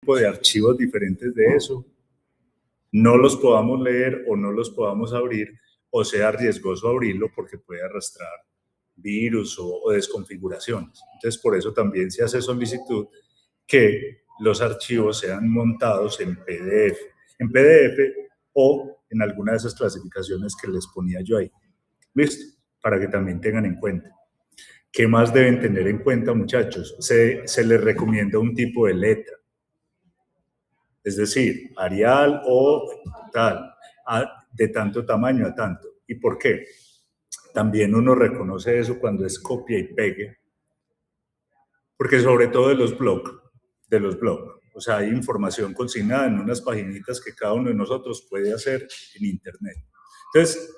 tipo de archivos diferentes de eso, no los podamos leer o no los podamos abrir, o sea riesgoso abrirlo porque puede arrastrar virus o desconfiguraciones. Entonces, por eso también se hace solicitud que los archivos sean montados en PDF o en alguna de esas clasificaciones que les ponía yo ahí. ¿Listo? Para que también tengan en cuenta. ¿Qué más deben tener en cuenta, muchachos? Se les recomienda un tipo de letra. Es decir, Arial o tal, de tanto tamaño a tanto. ¿Y por qué? También uno reconoce eso cuando es copia y pegue, porque sobre todo de los blogs, o sea, hay información consignada en unas paginitas que cada uno de nosotros puede hacer en internet. Entonces,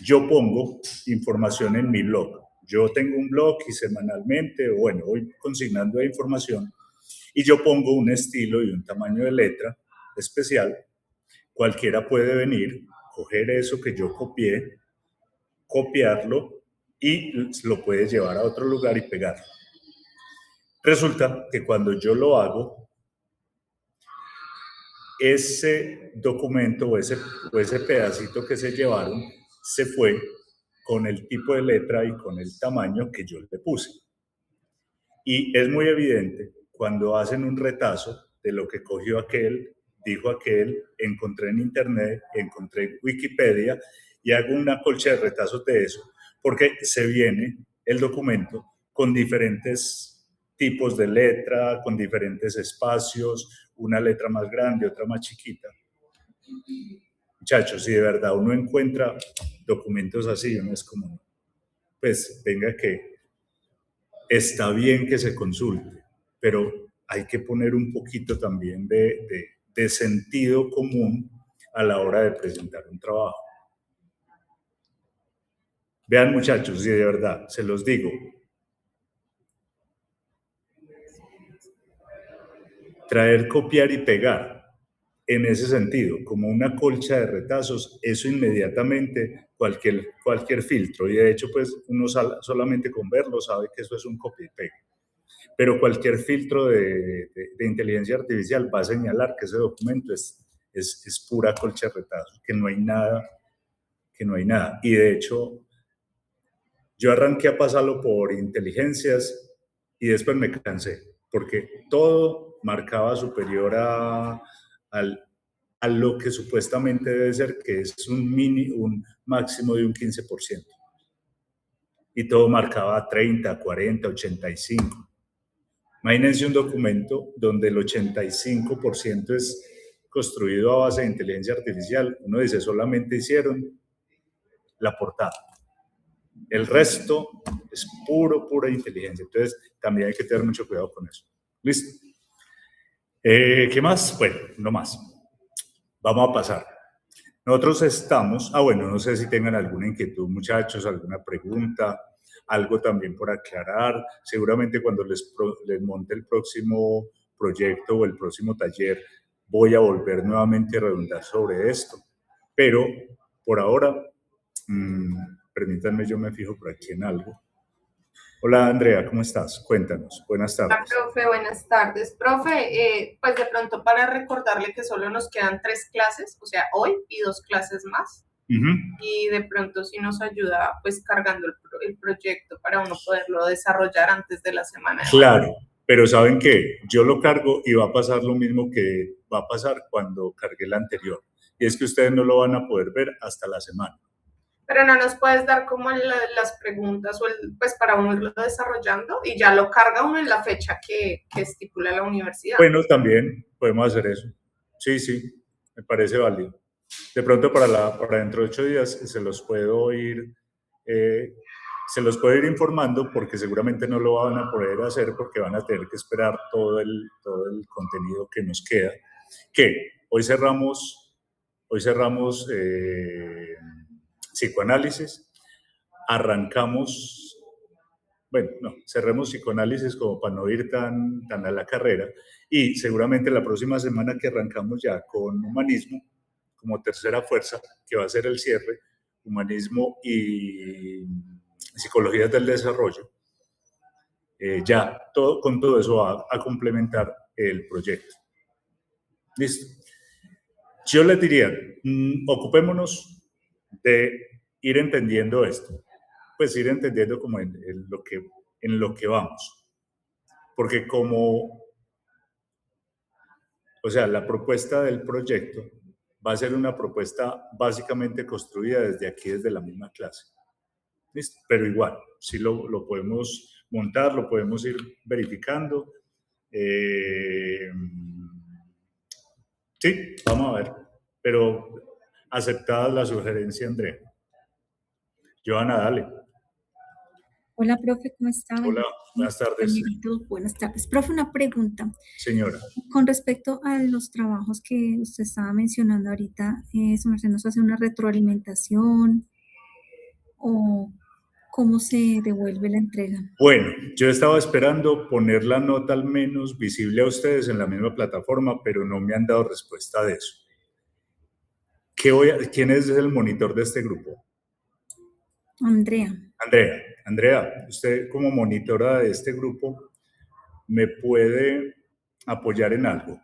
yo pongo información en mi blog. Yo tengo un blog y semanalmente, bueno, voy consignando información y yo pongo un estilo y un tamaño de letra especial. Cualquiera puede venir, coger eso que yo copié, copiarlo y lo puede llevar a otro lugar y pegarlo. Resulta que cuando yo lo hago, ese documento o ese pedacito que se llevaron se fue con el tipo de letra y con el tamaño que yo le puse. Y es muy evidente cuando hacen un retazo de lo que cogió aquel, dijo aquel, encontré en internet, encontré en Wikipedia y hago una colcha de retazos de eso, porque se viene el documento con diferentes tipos de letra, con diferentes espacios, una letra más grande, otra más chiquita. Muchachos, si de verdad uno encuentra documentos así, uno es como, pues venga que está bien que se consulte, pero hay que poner un poquito también de sentido común a la hora de presentar un trabajo. Vean, muchachos, y de verdad, se los digo, traer, copiar y pegar en ese sentido, como una colcha de retazos, eso inmediatamente cualquier filtro, y de hecho pues uno solamente con verlo sabe que eso es un copia y pega. Pero cualquier filtro de inteligencia artificial va a señalar que ese documento es pura colcha de retazos, que no hay nada. Y de hecho, yo arranqué a pasarlo por inteligencias y después me cansé, porque todo marcaba superior a lo que supuestamente debe ser, que es un máximo de un 15%. Y todo marcaba 30, 40, 85. Imagínense un documento donde el 85% es construido a base de inteligencia artificial. Uno dice, solamente hicieron la portada. El resto es pura inteligencia. Entonces, también hay que tener mucho cuidado con eso. ¿Listo? ¿Qué más? Bueno, no más. Vamos a pasar. Nosotros estamos, bueno, no sé si tengan alguna inquietud, muchachos, alguna pregunta, algo también por aclarar. Seguramente cuando les monte el próximo proyecto o el próximo taller, voy a volver nuevamente a redundar sobre esto. Pero por ahora, permítanme, yo me fijo por aquí en algo. Hola, Andrea, ¿cómo estás? Cuéntanos. Buenas tardes. Hola, profe, buenas tardes. Profe, pues de pronto para recordarle que solo nos quedan 3 clases, o sea, hoy y 2 clases más. Y de pronto sí nos ayuda pues cargando el proyecto para uno poderlo desarrollar antes de la semana. Claro, pero ¿saben qué? Yo lo cargo y va a pasar lo mismo que va a pasar cuando cargué el anterior. Y es que ustedes no lo van a poder ver hasta la semana. Pero no nos puedes dar como las preguntas o pues para uno irlo desarrollando y ya lo carga uno en la fecha que estipula la universidad. Bueno, también podemos hacer eso. Sí, me parece válido. De pronto para dentro de 8 días se los puedo ir informando, porque seguramente no lo van a poder hacer porque van a tener que esperar todo el contenido que nos queda. Que hoy cerramos psicoanálisis, cerremos psicoanálisis como para no ir tan a la carrera, y seguramente la próxima semana que arrancamos ya con humanismo como tercera fuerza, que va a ser el cierre, humanismo y psicologías del desarrollo, con todo eso va a complementar el proyecto. Listo. Yo les diría, ocupémonos de ir entendiendo esto, pues ir entendiendo como en lo que vamos, porque o sea, la propuesta del proyecto va a ser una propuesta básicamente construida desde aquí, desde la misma clase. ¿Listo? Pero igual, sí lo podemos montar, lo podemos ir verificando. Sí, vamos a ver. Pero aceptada la sugerencia, Andrea. Joana, dale. Hola, profe, ¿cómo está? Hola, buenas tardes. Buenas tardes. Profe, una pregunta. Señora. Con respecto a los trabajos que usted estaba mencionando ahorita, ¿su merced nos hace una retroalimentación o cómo se devuelve la entrega? Bueno, yo estaba esperando poner la nota al menos visible a ustedes en la misma plataforma, pero no me han dado respuesta de eso. ¿Quién es el monitor de este grupo? Andrea. Andrea, usted como monitora de este grupo, ¿me puede apoyar en algo?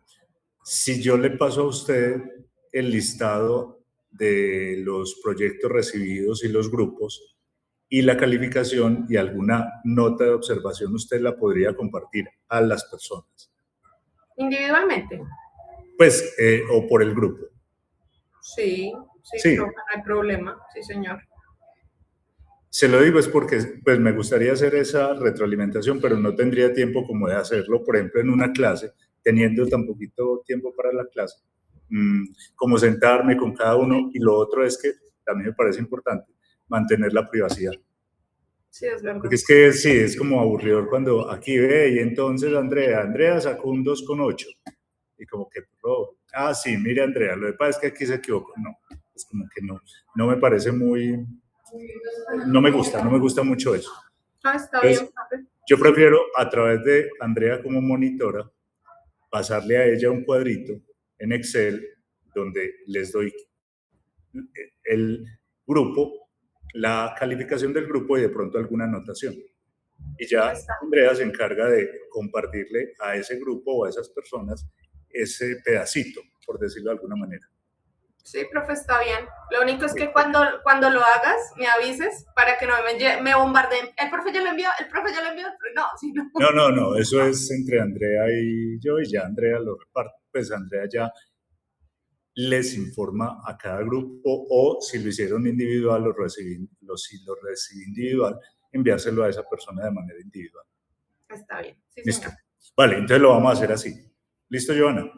Si yo le paso a usted el listado de los proyectos recibidos y los grupos y la calificación y alguna nota de observación, usted la podría compartir a las personas. ¿Individualmente? Pues, o por el grupo. Sí, no hay problema, sí, señor. Se lo digo es porque pues, me gustaría hacer esa retroalimentación, pero no tendría tiempo como de hacerlo, por ejemplo, en una clase, teniendo tan poquito tiempo para la clase, como sentarme con cada uno. Y lo otro es que también me parece importante mantener la privacidad. Sí, es verdad. Porque es que sí, es como aburridor cuando aquí ve y entonces Andrea sacó un 2,8 y como que, sí, mire Andrea, lo que pasa es que aquí se equivocó. No, es como que no me parece muy... No me gusta mucho eso. Está bien. Yo prefiero a través de Andrea como monitora pasarle a ella un cuadrito en Excel donde les doy el grupo, la calificación del grupo y de pronto alguna anotación. Y ya Andrea se encarga de compartirle a ese grupo o a esas personas ese pedacito, por decirlo de alguna manera. Sí, profe, está bien. Lo único es que cuando lo hagas, me avises para que no me bombardeen. El profe ya lo envió, no, sí, no. No, eso es entre Andrea y yo, y ya Andrea lo reparte. Pues Andrea ya les informa a cada grupo, o si lo hicieron individual, si lo recibí individual, enviárselo a esa persona de manera individual. Está bien, sí, Listo. señor. Vale, entonces lo vamos a hacer así. ¿Listo, Joana?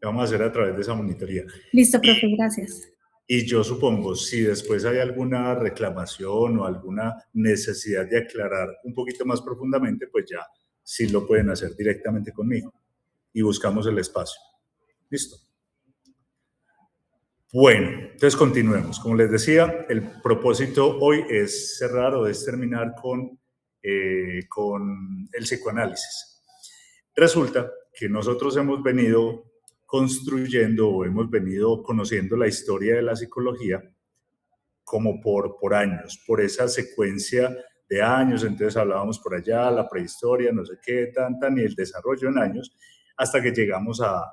Lo vamos a hacer a través de esa monitoría. Listo, profe, gracias. Y yo supongo, si después hay alguna reclamación o alguna necesidad de aclarar un poquito más profundamente, pues ya sí lo pueden hacer directamente conmigo y buscamos el espacio. Listo. Bueno, entonces continuemos. Como les decía, el propósito hoy es cerrar o es terminar con el psicoanálisis. Resulta que nosotros hemos venido construyendo o hemos venido conociendo la historia de la psicología como por años, por esa secuencia de años. Entonces hablábamos por allá, la prehistoria, no sé qué, y el desarrollo en años, hasta que llegamos a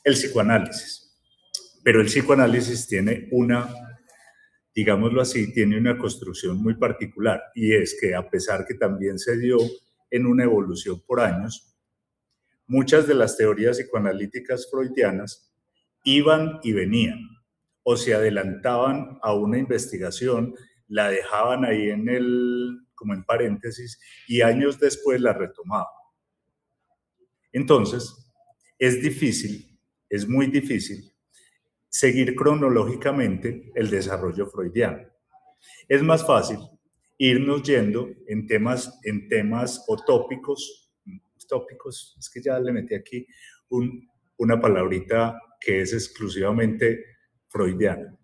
el psicoanálisis. Pero el psicoanálisis tiene digámoslo así, tiene una construcción muy particular, y es que a pesar que también se dio en una evolución por años, muchas de las teorías psicoanalíticas freudianas iban y venían, o se adelantaban a una investigación, la dejaban ahí como en paréntesis, y años después la retomaban. Entonces, es muy difícil seguir cronológicamente el desarrollo freudiano. Es más fácil irnos yendo en temas o tópicos, es que ya le metí aquí una palabrita que es exclusivamente freudiana.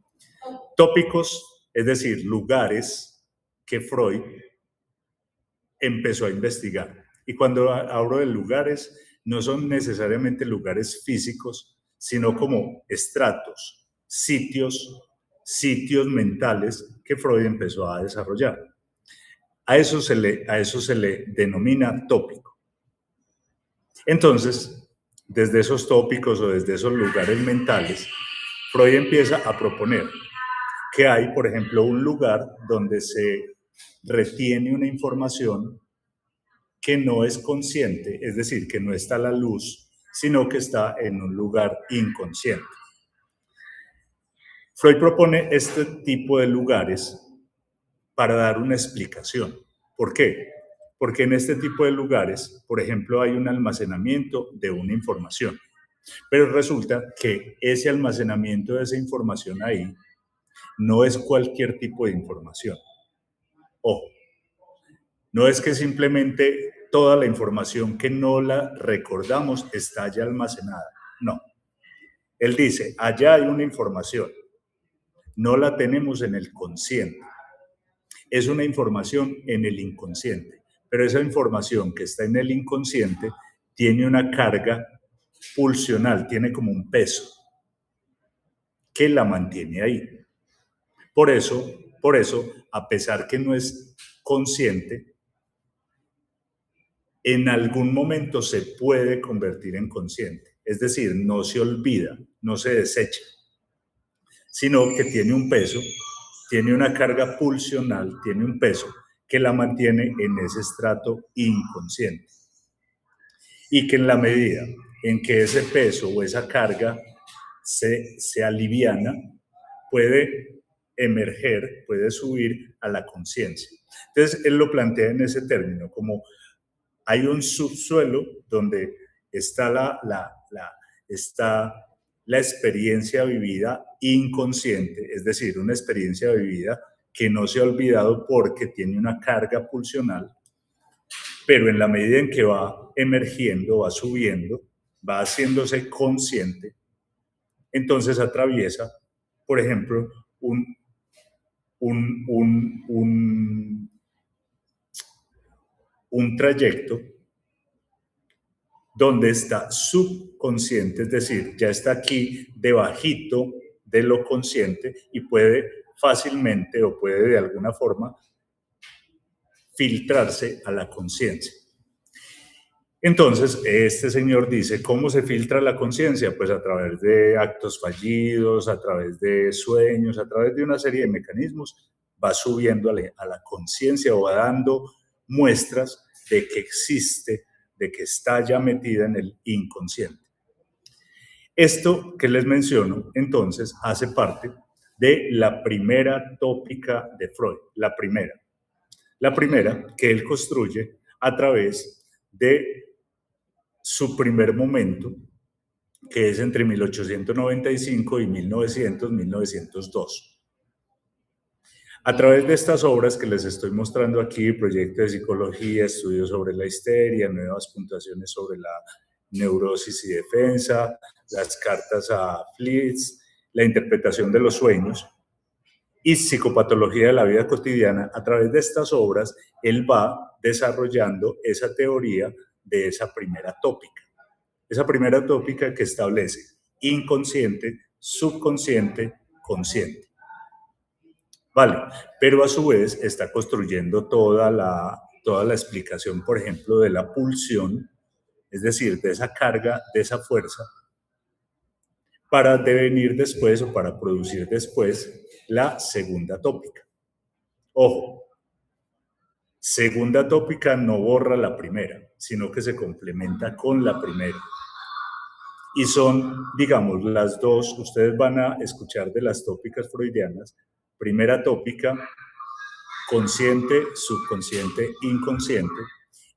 Tópicos, es decir, lugares que Freud empezó a investigar. Y cuando hablo de lugares, no son necesariamente lugares físicos, sino como estratos, sitios mentales que Freud empezó a desarrollar. A eso se le denomina tópico. Entonces, desde esos tópicos o desde esos lugares mentales, Freud empieza a proponer que hay, por ejemplo, un lugar donde se retiene una información que no es consciente, es decir, que no está a la luz, sino que está en un lugar inconsciente. Freud propone este tipo de lugares para dar una explicación. ¿Por qué? Porque en este tipo de lugares, por ejemplo, hay un almacenamiento de una información, pero resulta que ese almacenamiento de esa información ahí no es cualquier tipo de información. Ojo, no es que simplemente toda la información que no la recordamos está ya almacenada, no. Él dice, allá hay una información, no la tenemos en el consciente. Es una información en el inconsciente, pero esa información que está en el inconsciente tiene una carga pulsional, tiene como un peso que la mantiene ahí. Por eso, a pesar que no es consciente, en algún momento se puede convertir en consciente. Es decir, no se olvida, no se desecha, sino que tiene un peso, tiene una carga pulsional, tiene un peso que la mantiene en ese estrato inconsciente. Y que en la medida en que ese peso o esa carga se aliviana, puede emerger, puede subir a la conciencia. Entonces, él lo plantea en ese término, como hay un subsuelo donde está está la experiencia vivida inconsciente, es decir, una experiencia vivida que no se ha olvidado porque tiene una carga pulsional, pero en la medida en que va emergiendo, va subiendo, va haciéndose consciente, entonces atraviesa, por ejemplo, un trayecto donde está subconsciente, es decir, ya está aquí debajito de lo consciente y puede fácilmente o puede de alguna forma filtrarse a la conciencia. Entonces, este señor dice, ¿cómo se filtra la conciencia? Pues a través de actos fallidos, a través de sueños, a través de una serie de mecanismos, va subiendo a la conciencia o va dando muestras de que existe, de que está ya metida en el inconsciente. Esto que les menciono, entonces, hace parte de la primera tópica de Freud, la primera que él construye a través de su primer momento, que es entre 1895 y 1902. A través de estas obras que les estoy mostrando aquí, proyecto de psicología, estudios sobre la histeria, nuevas puntuaciones sobre la neurosis y defensa, las cartas a Flitz, la interpretación de los sueños y psicopatología de la vida cotidiana, a través de estas obras, él va desarrollando esa teoría de esa primera tópica. Esa primera tópica que establece inconsciente, subconsciente, consciente. Vale, pero a su vez está construyendo toda la explicación, por ejemplo, de la pulsión, es decir, de esa carga, de esa fuerza, para devenir después o para producir después la segunda tópica. Ojo, segunda tópica no borra la primera, sino que se complementa con la primera. Y son, digamos, las dos, ustedes van a escuchar de las tópicas freudianas. Primera tópica, consciente, subconsciente, inconsciente.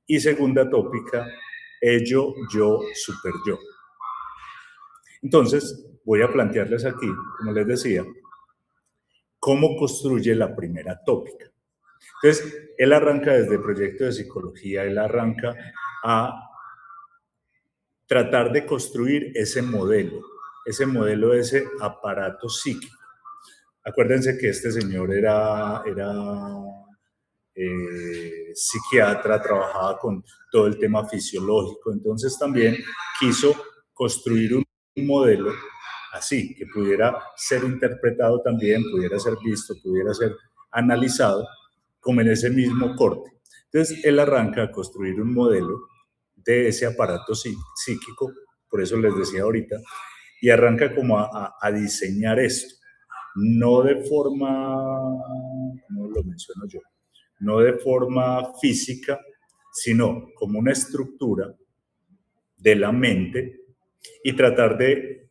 Y segunda tópica, ello, yo, super yo. Entonces, voy a plantearles aquí, como les decía, cómo construye la primera tópica. Entonces, él arranca desde el proyecto de psicología, él arranca a tratar de construir ese modelo, ese aparato psíquico. Acuérdense que este señor era psiquiatra, trabajaba con todo el tema fisiológico, entonces también quiso construir un modelo así, que pudiera ser interpretado también, pudiera ser visto, pudiera ser analizado como en ese mismo corte. Entonces él arranca a construir un modelo de ese aparato psíquico, por eso les decía ahorita, y arranca como a diseñar esto, no de forma, ¿cómo lo menciono yo? No de forma física, sino como una estructura de la mente y tratar de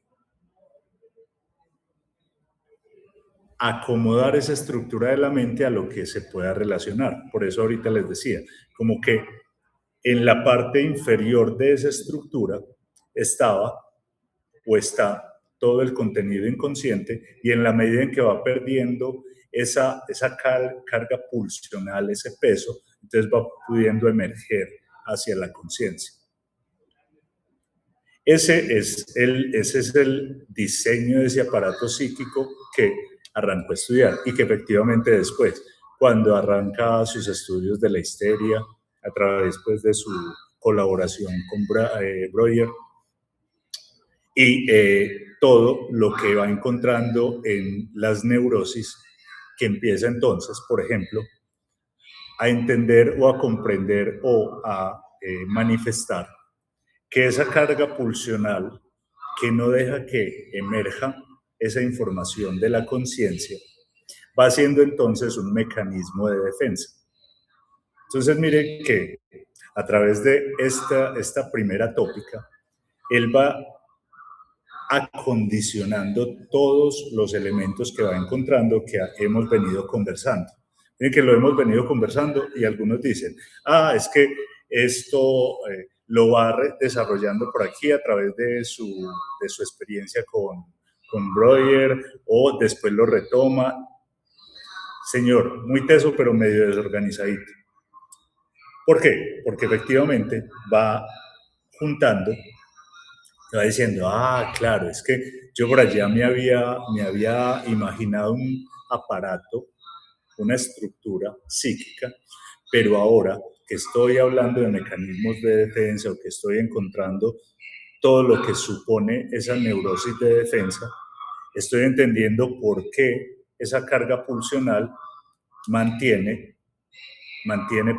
acomodar esa estructura de la mente a lo que se pueda relacionar. Por eso ahorita les decía, como que en la parte inferior de esa estructura estaba o está todo el contenido inconsciente y en la medida en que va perdiendo esa carga pulsional, ese peso, entonces va pudiendo emerger hacia la conciencia. Ese es el diseño de ese aparato psíquico que arrancó a estudiar y que efectivamente después, cuando arranca sus estudios de la histeria, a través pues, de su colaboración con Breuer, y todo lo que va encontrando en las neurosis, que empieza entonces, por ejemplo, a entender o a comprender o a manifestar que esa carga pulsional que no deja que emerja esa información de la conciencia va siendo entonces un mecanismo de defensa. Entonces mire que a través de esta primera tópica, él va acondicionando todos los elementos que va encontrando que hemos venido conversando. Miren que lo hemos venido conversando y algunos dicen, es que esto lo va desarrollando por aquí a través de su experiencia con Breuer o después lo retoma. Señor, muy teso pero medio desorganizadito. ¿Por qué? Porque efectivamente va juntando, va diciendo, claro, es que yo por allá me había imaginado un aparato, una estructura psíquica, pero ahora que estoy hablando de mecanismos de defensa o que estoy encontrando todo lo que supone esa neurosis de defensa, estoy entendiendo por qué esa carga pulsional mantiene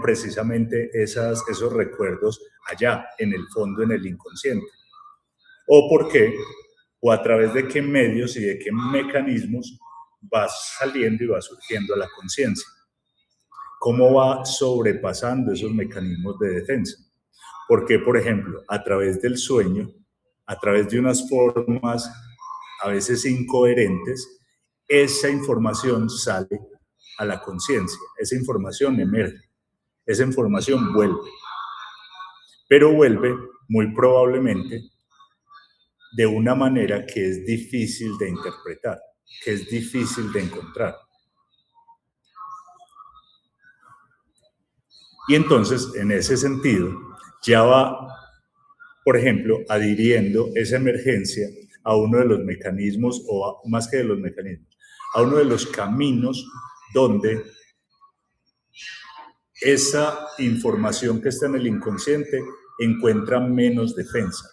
precisamente esos recuerdos allá, en el fondo, en el inconsciente. O por qué, o a través de qué medios y de qué mecanismos va saliendo y va surgiendo a la conciencia. Cómo va sobrepasando esos mecanismos de defensa. Porque, por ejemplo, a través del sueño, a través de unas formas a veces incoherentes, esa información sale a la conciencia, esa información emerge, esa información vuelve, pero vuelve muy probablemente de una manera que es difícil de interpretar, que es difícil de encontrar. Y entonces, en ese sentido, ya va, por ejemplo, adhiriendo esa emergencia a uno de los mecanismos, o más que de los mecanismos, a uno de los caminos donde esa información que está en el inconsciente encuentra menos defensa.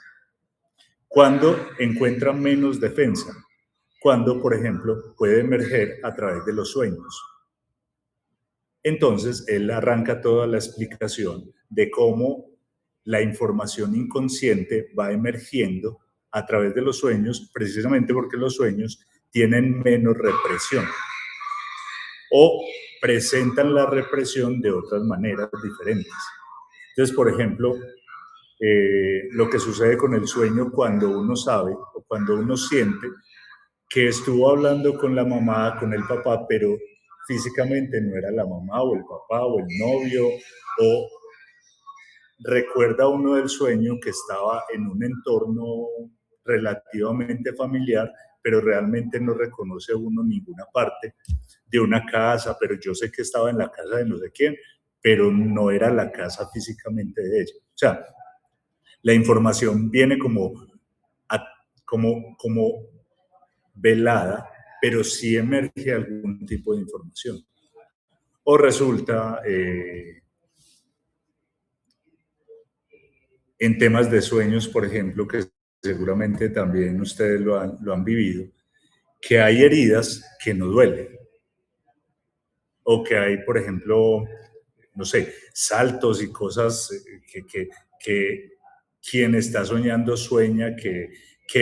¿Cuándo encuentra menos defensa? Cuando, por ejemplo, puede emerger a través de los sueños. Entonces, él arranca toda la explicación de cómo la información inconsciente va emergiendo a través de los sueños, precisamente porque los sueños tienen menos represión o presentan la represión de otras maneras diferentes. Entonces, por ejemplo, lo que sucede con el sueño cuando uno sabe o cuando uno siente que estuvo hablando con la mamá, con el papá, pero físicamente no era la mamá o el papá o el novio, o recuerda uno del sueño que estaba en un entorno relativamente familiar, pero realmente no reconoce uno ninguna parte de una casa, pero yo sé que estaba en la casa de no sé quién, pero no era la casa físicamente de ella. O sea, la información viene como velada, pero sí emerge algún tipo de información. O resulta, en temas de sueños, por ejemplo, que seguramente también ustedes lo han vivido, que hay heridas que no duelen. O que hay, por ejemplo, no sé, saltos y cosas que quien está soñando sueña que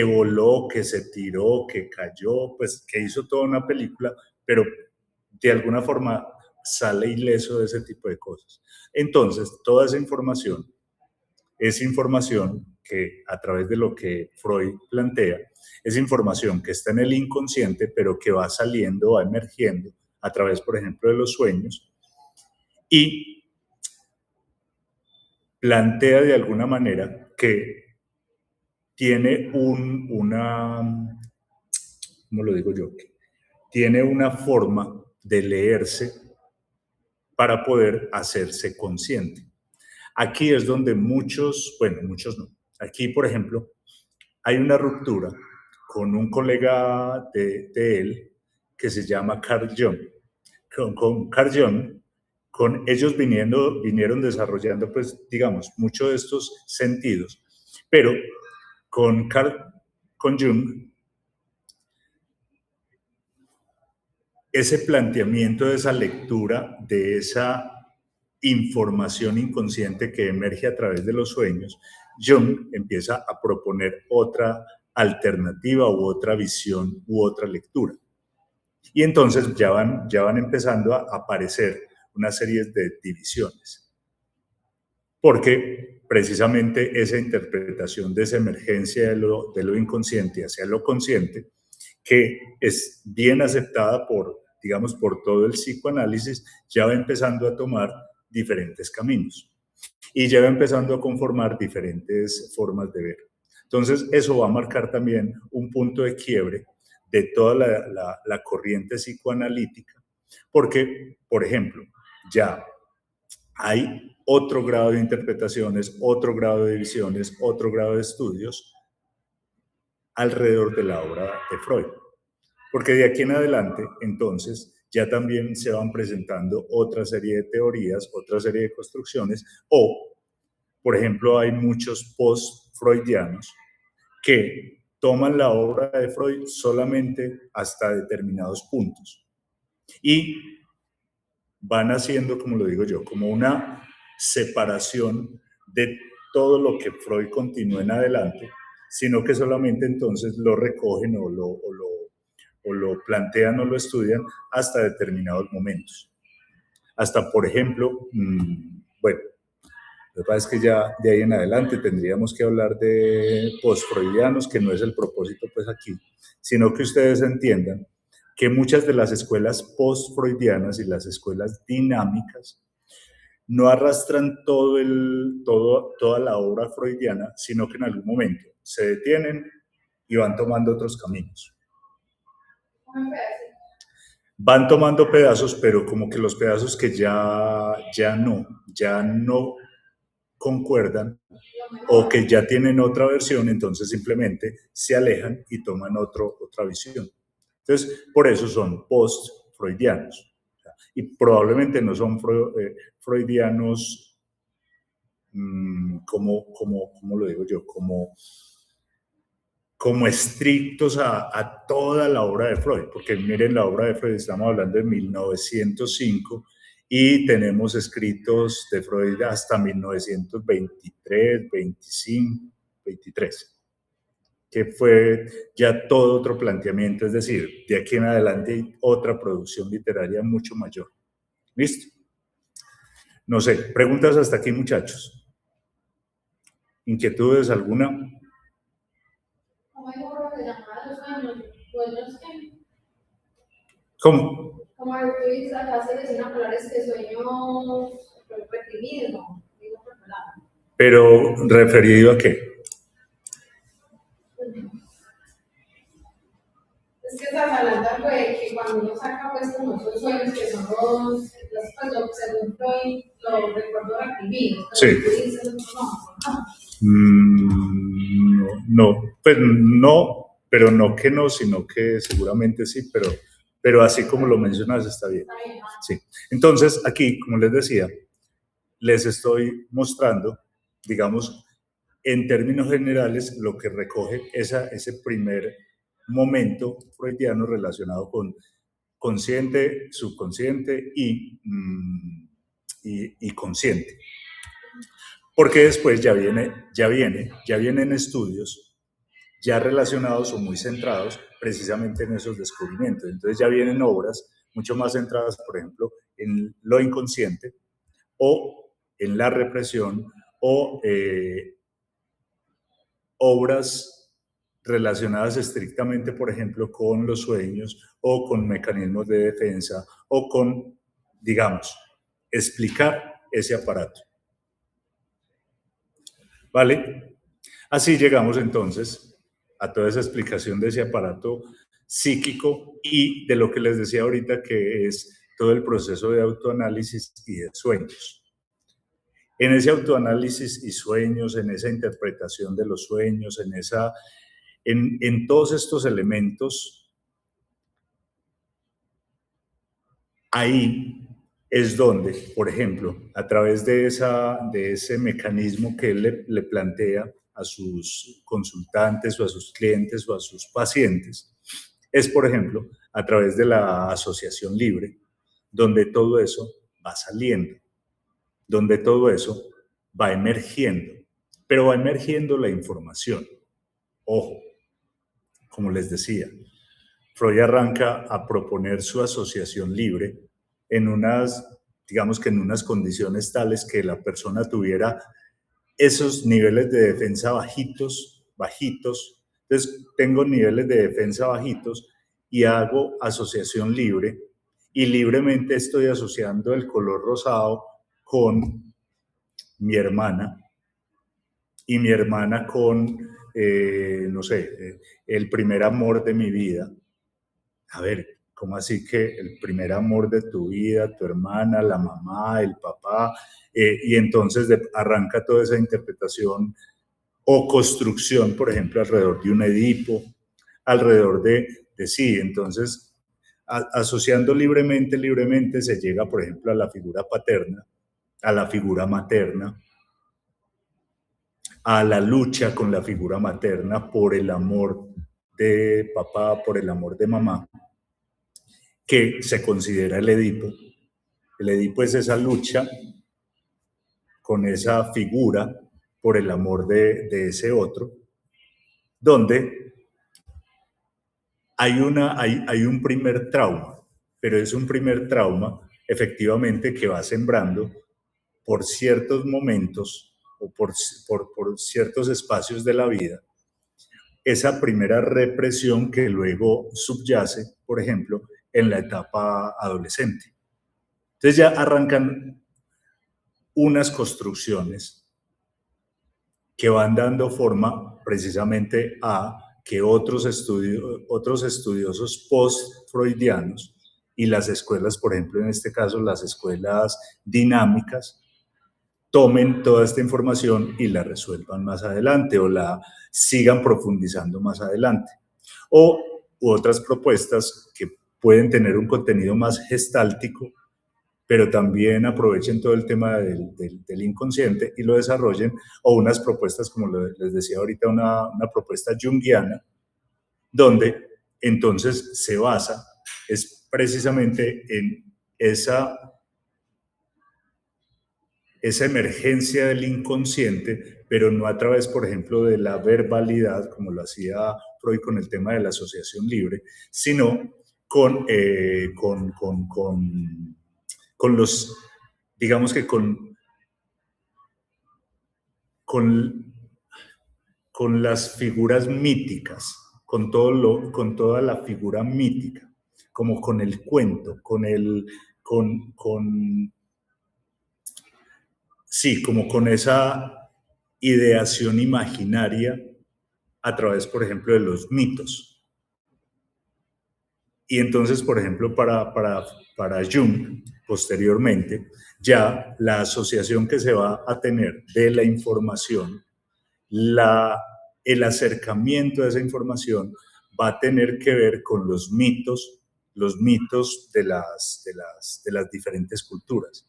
voló, que se tiró, que cayó, pues que hizo toda una película, pero de alguna forma sale ileso de ese tipo de cosas. Entonces, toda esa información es información que a través de lo que Freud plantea, es información que está en el inconsciente, pero que va saliendo, va emergiendo a través, por ejemplo, de los sueños y plantea de alguna manera que tiene ¿cómo lo digo yo? Tiene una forma de leerse para poder hacerse consciente. Aquí es donde muchos no. Aquí, por ejemplo, hay una ruptura con un colega de él que se llama Carl Jung. Con Carl Jung, con ellos vinieron desarrollando, pues, digamos, muchos de estos sentidos, pero con Jung, ese planteamiento de esa lectura, de esa información inconsciente que emerge a través de los sueños, Jung empieza a proponer otra alternativa u otra visión u otra lectura. Y entonces ya van empezando a aparecer una serie de divisiones. Porque precisamente esa interpretación de esa emergencia de lo inconsciente hacia lo consciente, que es bien aceptada digamos, por todo el psicoanálisis, ya va empezando a tomar diferentes caminos y ya va empezando a conformar diferentes formas de ver. Entonces, eso va a marcar también un punto de quiebre de toda la corriente psicoanalítica, porque, por ejemplo, ya hay otro grado de interpretaciones, otro grado de visiones, otro grado de estudios alrededor de la obra de Freud. Porque de aquí en adelante, entonces, ya también se van presentando otra serie de teorías, otra serie de construcciones, o, por ejemplo, hay muchos post-freudianos que toman la obra de Freud solamente hasta determinados puntos y van haciendo, como lo digo yo, como una separación de todo lo que Freud continúa en adelante, sino que solamente entonces lo recogen o lo plantean o lo estudian hasta determinados momentos. Hasta, por ejemplo, bueno, lo que pasa es que ya de ahí en adelante tendríamos que hablar de post-freudianos, que no es el propósito pues aquí, sino que ustedes entiendan que muchas de las escuelas post-freudianas y las escuelas dinámicas no arrastran toda la obra freudiana, sino que en algún momento se detienen y van tomando otros caminos. Van tomando pedazos, pero como que los pedazos que ya no concuerdan o que ya tienen otra versión, entonces simplemente se alejan y toman otra visión. Entonces, por eso son post-freudianos. Y probablemente no son freudianos, como lo digo yo, como estrictos a toda la obra de Freud, porque miren, la obra de Freud, estamos hablando de 1905, y tenemos escritos de Freud hasta 1923, 25, 23, que fue ya todo otro planteamiento, es decir, de aquí en adelante hay otra producción literaria mucho mayor. ¿Listo? No sé, preguntas hasta aquí, muchachos. ¿Inquietudes alguna? ¿Cómo? Como tú dices, acabaste de decir una palabra, es que sueños reprimidos, ¿no? Digo otra palabra. ¿Pero referido a qué? Es que estás hablando de que cuando uno saca pues como esos sueños que son los pues, según Freud, los recuerdos reprimidos. Sí. Tú dices, No, pues no, pero no que no, sino que seguramente sí, pero así como lo mencionas está bien. Sí. Entonces, aquí, como les decía, les estoy mostrando, digamos, en términos generales, lo que recoge ese primer momento freudiano relacionado con consciente, subconsciente y consciente. porque después ya vienen estudios ya relacionados o muy centrados precisamente en esos descubrimientos. Entonces ya vienen obras mucho más centradas, por ejemplo, en lo inconsciente o en la represión o obras relacionadas estrictamente, por ejemplo, con los sueños o con mecanismos de defensa o con, digamos, explicar ese aparato. ¿Vale? Así llegamos entonces a toda esa explicación de ese aparato psíquico y de lo que les decía ahorita, que es todo el proceso de autoanálisis y de sueños. En ese autoanálisis y sueños, en esa interpretación de los sueños, en todos estos elementos, ahí es donde, por ejemplo, a través de ese mecanismo que él le plantea a sus consultantes o a sus clientes o a sus pacientes, es, por ejemplo, a través de la asociación libre, donde todo eso va saliendo, donde todo eso va emergiendo, pero va emergiendo la información. Ojo, como les decía, Freud arranca a proponer su asociación libre en digamos que en unas condiciones tales que la persona tuviera esos niveles de defensa bajitos. Entonces, tengo niveles de defensa bajitos y hago asociación libre y libremente estoy asociando el color rosado con mi hermana y mi hermana con, no sé, el primer amor de mi vida. A ver, ¿cómo así que el primer amor de tu vida, tu hermana, la mamá, el papá? Y entonces arranca toda esa interpretación o construcción, por ejemplo, alrededor de un Edipo, alrededor de sí. Entonces, asociando libremente se llega, por ejemplo, a la figura paterna, a la figura materna, a la lucha con la figura materna por el amor de papá, por el amor de mamá, que se considera el Edipo. El Edipo es esa lucha con esa figura por el amor de ese otro, donde hay un primer trauma, pero es un primer trauma efectivamente que va sembrando por ciertos momentos o por ciertos espacios de la vida esa primera represión que luego subyace, por ejemplo, en la etapa adolescente. Entonces ya arrancan unas construcciones que van dando forma precisamente a que otros estudiosos post-freudianos y las escuelas, por ejemplo, en este caso las escuelas dinámicas, tomen toda esta información y la resuelvan más adelante o la sigan profundizando más adelante. O otras propuestas que pueden tener un contenido más gestáltico, pero también aprovechen todo el tema del inconsciente y lo desarrollen, o unas propuestas, como les decía ahorita, una propuesta junguiana, donde entonces se basa es precisamente en esa emergencia del inconsciente, pero no a través, por ejemplo, de la verbalidad, como lo hacía Freud con el tema de la asociación libre, sino con los, digamos que con las figuras míticas, con toda la figura mítica, como con el cuento, sí, como con esa ideación imaginaria a través, por ejemplo, de los mitos. Y entonces, por ejemplo, para Jung, posteriormente, ya la asociación que se va a tener de la información, el acercamiento a esa información va a tener que ver con los mitos de las diferentes culturas.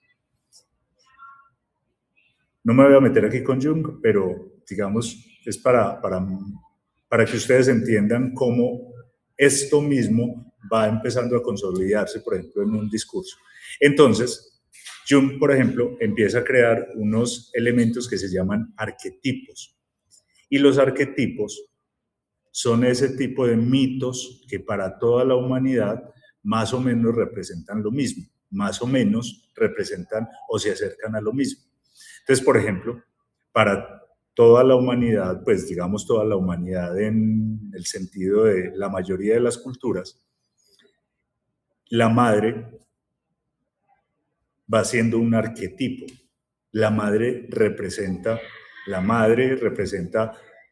No me voy a meter aquí con Jung, pero digamos, es para que ustedes entiendan cómo esto mismo va empezando a consolidarse, por ejemplo, en un discurso. Entonces, Jung, por ejemplo, empieza a crear unos elementos que se llaman arquetipos. Y los arquetipos son ese tipo de mitos que para toda la humanidad más o menos representan lo mismo, más o menos representan o se acercan a lo mismo. Entonces, por ejemplo, para toda la humanidad, pues digamos toda la humanidad en el sentido de la mayoría de las culturas, la madre va siendo un arquetipo. La madre representa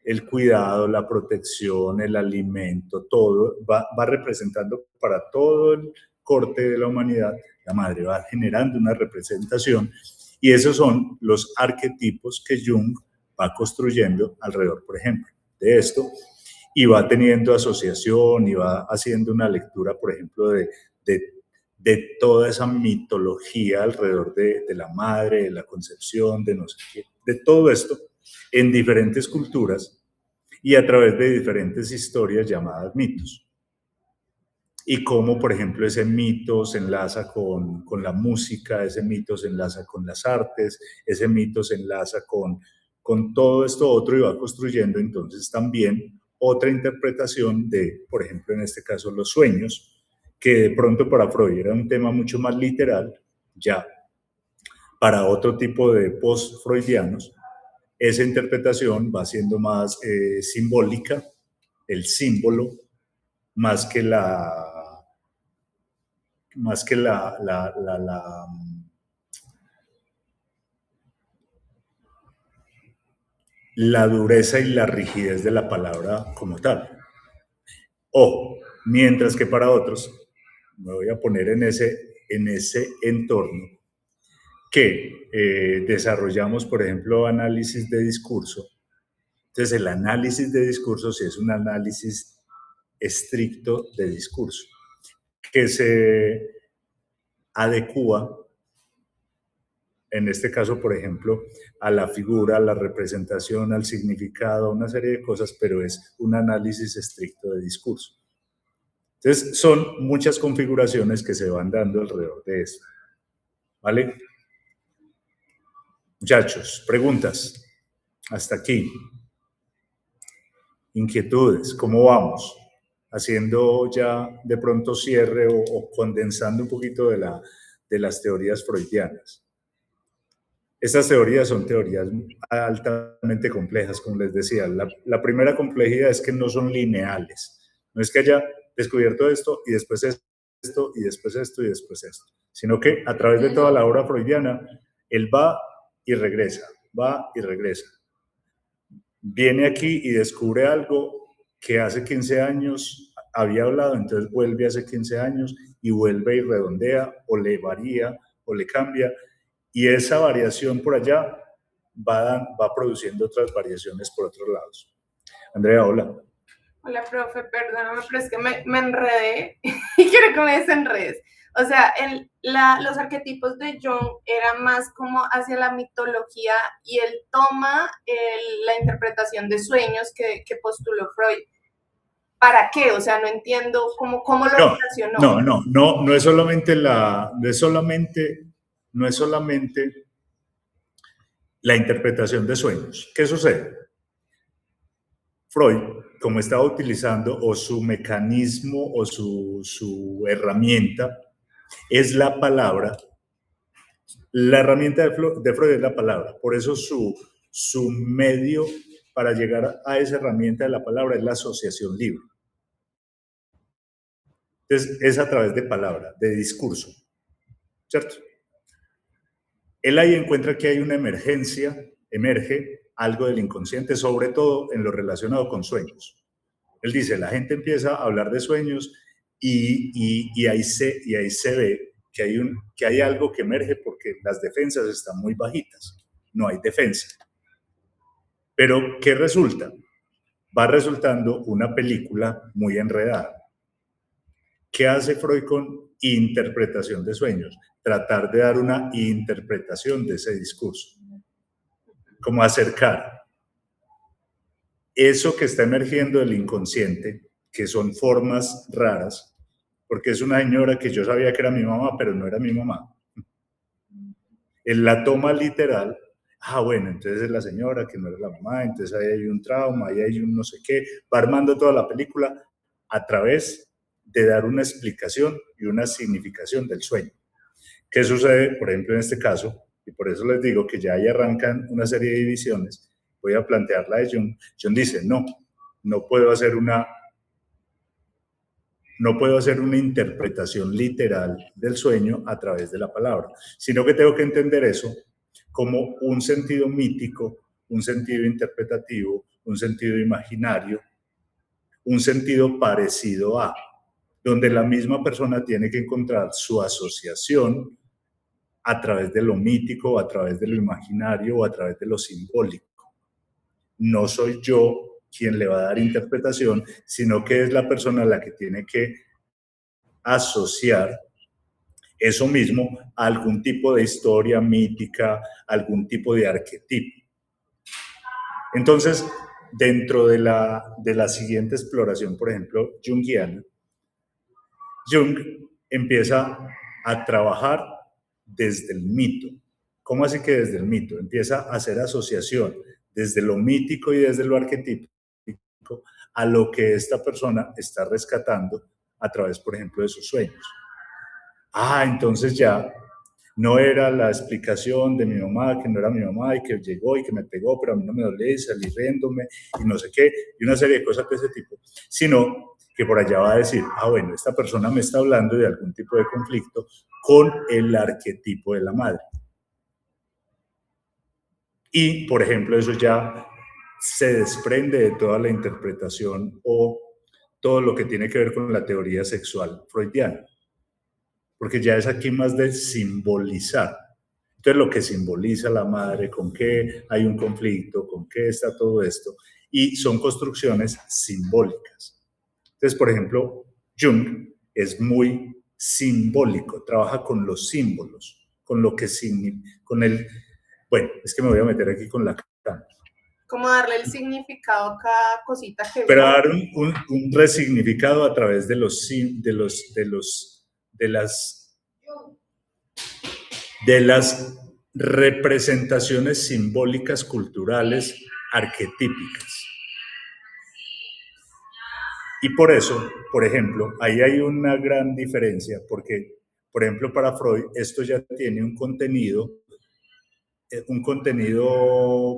el cuidado, la protección, el alimento, todo, va representando para todo el corte de la humanidad, la madre va generando una representación y esos son los arquetipos que Jung va construyendo alrededor, por ejemplo, de esto y va teniendo asociación y va haciendo una lectura, por ejemplo, de toda esa mitología alrededor de la madre, de la concepción, de no sé qué, de todo esto en diferentes culturas y a través de diferentes historias llamadas mitos. Y cómo, por ejemplo, ese mito se enlaza con la música, ese mito se enlaza con las artes, ese mito se enlaza con todo esto otro y va construyendo entonces también otra interpretación de, por ejemplo, en este caso, los sueños, que de pronto para Freud era un tema mucho más literal, ya para otro tipo de post-freudianos, esa interpretación va siendo más simbólica, el símbolo, más que la dureza y la rigidez de la palabra como tal. O, mientras que para otros, me voy a poner en ese entorno, que desarrollamos, por ejemplo, análisis de discurso. Entonces, el análisis de discurso sí es un análisis estricto de discurso, que se adecúa, en este caso, por ejemplo, a la figura, a la representación, al significado, a una serie de cosas, pero es un análisis estricto de discurso. Entonces, son muchas configuraciones que se van dando alrededor de esto. ¿Vale? Muchachos, preguntas. Hasta aquí. Inquietudes, ¿cómo vamos? Haciendo ya de pronto cierre o condensando un poquito de las teorías freudianas. Estas teorías son teorías altamente complejas, como les decía. La primera complejidad es que no son lineales. No es que haya descubierto esto y después esto y después esto y después esto, sino que a través de toda la obra freudiana, él va y regresa, va y regresa. Viene aquí y descubre algo que hace 15 años había hablado, entonces vuelve hace 15 años y vuelve y redondea o le varía o le cambia. Y esa variación por allá va produciendo otras variaciones por otros lados. Andrea, hola. Hola, profe, perdóname, pero es que me enredé y quiero que me desenredes. O sea, los arquetipos de Jung eran más como hacia la mitología y él toma la interpretación de sueños que postuló Freud. ¿Para qué? O sea, no entiendo cómo lo relacionó. No es solamente no es solamente la interpretación de sueños. ¿Qué sucede? Freud, como estaba utilizando o su mecanismo o su herramienta, es la palabra. La herramienta de Freud es la palabra. Por eso su medio para llegar a esa herramienta de la palabra es la asociación libre. Entonces, es a través de palabra, de discurso. ¿Cierto? Él ahí encuentra que hay una emergencia, emerge algo del inconsciente, sobre todo en lo relacionado con sueños. Él dice, la gente empieza a hablar de sueños y ahí se ve que hay algo que emerge porque las defensas están muy bajitas, no hay defensa. Pero, ¿qué resulta? Va resultando una película muy enredada. ¿Qué hace Freud con interpretación de sueños? Tratar de dar una interpretación de ese discurso. Como acercar eso que está emergiendo del inconsciente, que son formas raras, porque es una señora que yo sabía que era mi mamá, pero no era mi mamá. En la toma literal, bueno, entonces es la señora que no era la mamá, entonces ahí hay un trauma, ahí hay un no sé qué, va armando toda la película a través de dar una explicación y una significación del sueño. ¿Qué sucede, por ejemplo, en este caso? Y por eso les digo que ya ahí arrancan una serie de divisiones. Voy a plantearla de Jung. Jung dice, no puedo hacer una interpretación literal del sueño a través de la palabra, sino que tengo que entender eso como un sentido mítico, un sentido interpretativo, un sentido imaginario, un sentido parecido a, donde la misma persona tiene que encontrar su asociación a través de lo mítico, a través de lo imaginario o a través de lo simbólico. No soy yo quien le va a dar interpretación, sino que es la persona la que tiene que asociar eso mismo a algún tipo de historia mítica, algún tipo de arquetipo. Entonces, dentro de la siguiente exploración, por ejemplo, junguiana, Jung empieza a trabajar desde el mito. ¿Cómo así que desde el mito? Empieza a hacer asociación desde lo mítico y desde lo arquetípico a lo que esta persona está rescatando a través, por ejemplo, de sus sueños. Entonces ya no era la explicación de mi mamá, que no era mi mamá y que llegó y que me pegó, pero a mí no me dolé y salí riéndome y no sé qué, y una serie de cosas de ese tipo, sino que por allá va a decir, bueno, esta persona me está hablando de algún tipo de conflicto con el arquetipo de la madre. Y, por ejemplo, eso ya se desprende de toda la interpretación o todo lo que tiene que ver con la teoría sexual freudiana, porque ya es aquí más de simbolizar. Entonces, lo que simboliza la madre, con qué hay un conflicto, con qué está todo esto, y son construcciones simbólicas. Entonces, por ejemplo, Jung es muy simbólico, trabaja con los símbolos, con lo que con el, bueno, es que me voy a meter aquí con la cara. Como darle el significado a cada cosita que pero veo. Dar un resignificado a través de las representaciones simbólicas culturales arquetípicas. Y por eso, por ejemplo, ahí hay una gran diferencia, porque, por ejemplo, para Freud esto ya tiene un contenido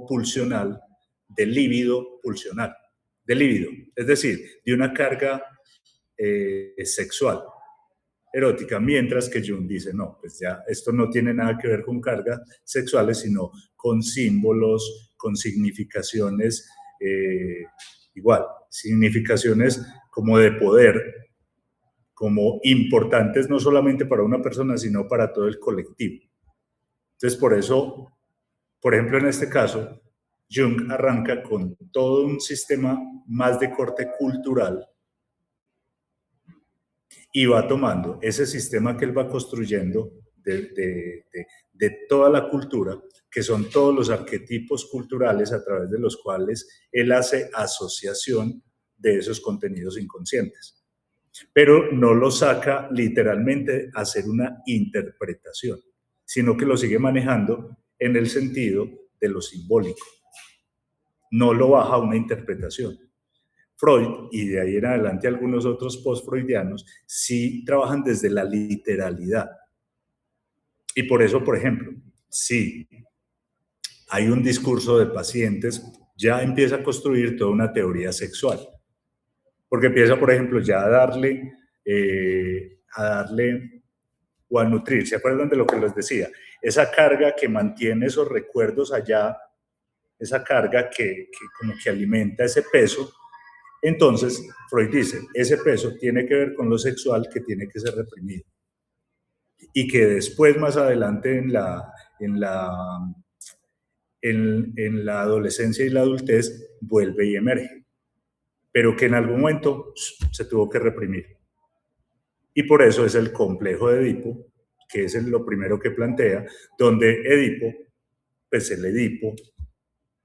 pulsional, de líbido pulsional, de líbido, es decir, de una carga sexual, erótica, mientras que Jung dice, no, pues ya esto no tiene nada que ver con cargas sexuales, sino con símbolos, con significaciones, significaciones como de poder, como importantes no solamente para una persona, sino para todo el colectivo. Entonces, por eso, por ejemplo, en este caso, Jung arranca con todo un sistema más de corte cultural y va tomando ese sistema que él va construyendo de toda la cultura, que son todos los arquetipos culturales a través de los cuales él hace asociación de esos contenidos inconscientes. Pero no lo saca literalmente a hacer una interpretación, sino que lo sigue manejando en el sentido de lo simbólico. No lo baja a una interpretación. Freud, y de ahí en adelante algunos otros post-freudianos, sí trabajan desde la literalidad. Y por eso, por ejemplo, sí hay un discurso de pacientes, ya empieza a construir toda una teoría sexual. Porque empieza, por ejemplo, ya a darle o a nutrir. ¿Se acuerdan de lo que les decía? Esa carga que mantiene esos recuerdos allá, esa carga que como que alimenta ese peso. Entonces, Freud dice, ese peso tiene que ver con lo sexual que tiene que ser reprimido. Y que después, más adelante, en la adolescencia y la adultez, vuelve y emerge. Pero que en algún momento se tuvo que reprimir. Y por eso es el complejo de Edipo, que es lo primero que plantea, donde Edipo, pues el Edipo,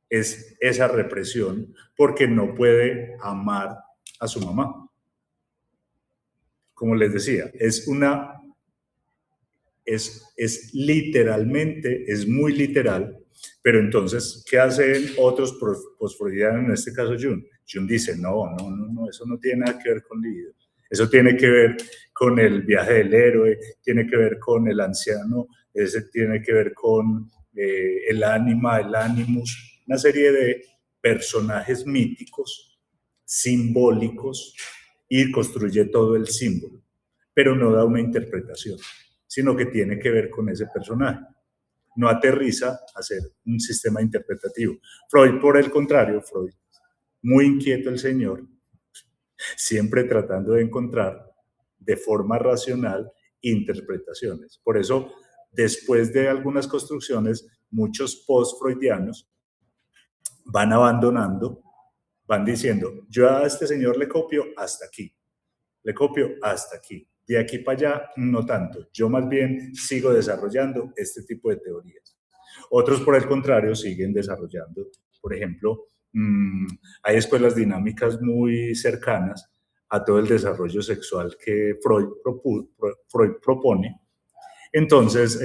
es esa represión porque no puede amar a su mamá. Como les decía, es literalmente, es muy literal, pero entonces, ¿qué hacen otros postfreudianos, en este caso Jung? Jung dice, no, eso no tiene nada que ver con libido. Eso tiene que ver con el viaje del héroe, tiene que ver con el anciano, ese tiene que ver con el ánima, el animus, una serie de personajes míticos, simbólicos, y construye todo el símbolo, pero no da una interpretación, sino que tiene que ver con ese personaje. No aterriza a ser un sistema interpretativo. Freud, por el contrario, Freud, muy inquieto el señor, siempre tratando de encontrar de forma racional interpretaciones. Por eso, después de algunas construcciones, muchos post-freudianos van abandonando, van diciendo, yo a este señor le copio hasta aquí, le copio hasta aquí, de aquí para allá no tanto, yo más bien sigo desarrollando este tipo de teorías. Otros, por el contrario, siguen desarrollando, por ejemplo, hay escuelas dinámicas muy cercanas a todo el desarrollo sexual que Freud propone. Entonces,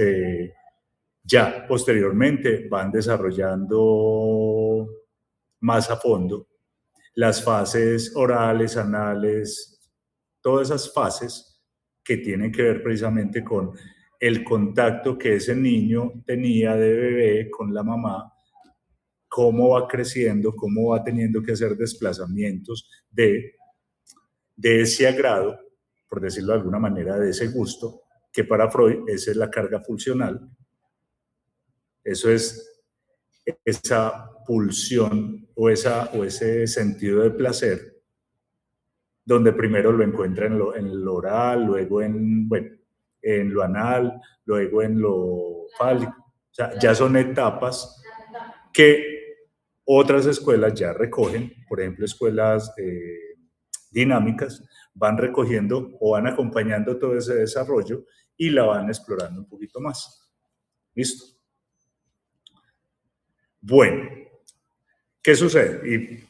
ya posteriormente van desarrollando más a fondo las fases orales, anales, todas esas fases que tienen que ver precisamente con el contacto que ese niño tenía de bebé con la mamá, cómo va creciendo, cómo va teniendo que hacer desplazamientos de ese agrado, por decirlo de alguna manera, de ese gusto, que para Freud esa es la carga pulsional. Eso es esa pulsión o ese sentido de placer, donde primero lo encuentra en lo oral, luego en lo anal, luego en lo fálico. O sea, ya son etapas que otras escuelas ya recogen, por ejemplo, escuelas dinámicas, van recogiendo o van acompañando todo ese desarrollo y la van explorando un poquito más. ¿Listo? Bueno, ¿qué sucede? Y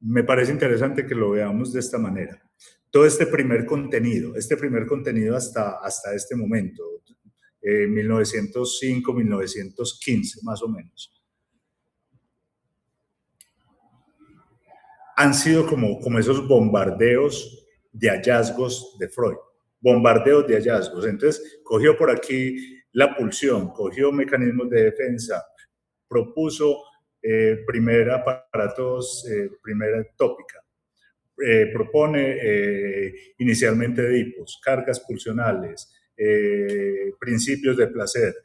me parece interesante que lo veamos de esta manera. Todo este primer contenido hasta este momento, 1905, 1915 más o menos, han sido como esos bombardeos de hallazgos de Freud, bombardeos de hallazgos. Entonces, cogió por aquí la pulsión, cogió mecanismos de defensa, propuso primera aparatos, primera tópica, propone inicialmente Edipos, cargas pulsionales, principios de placer,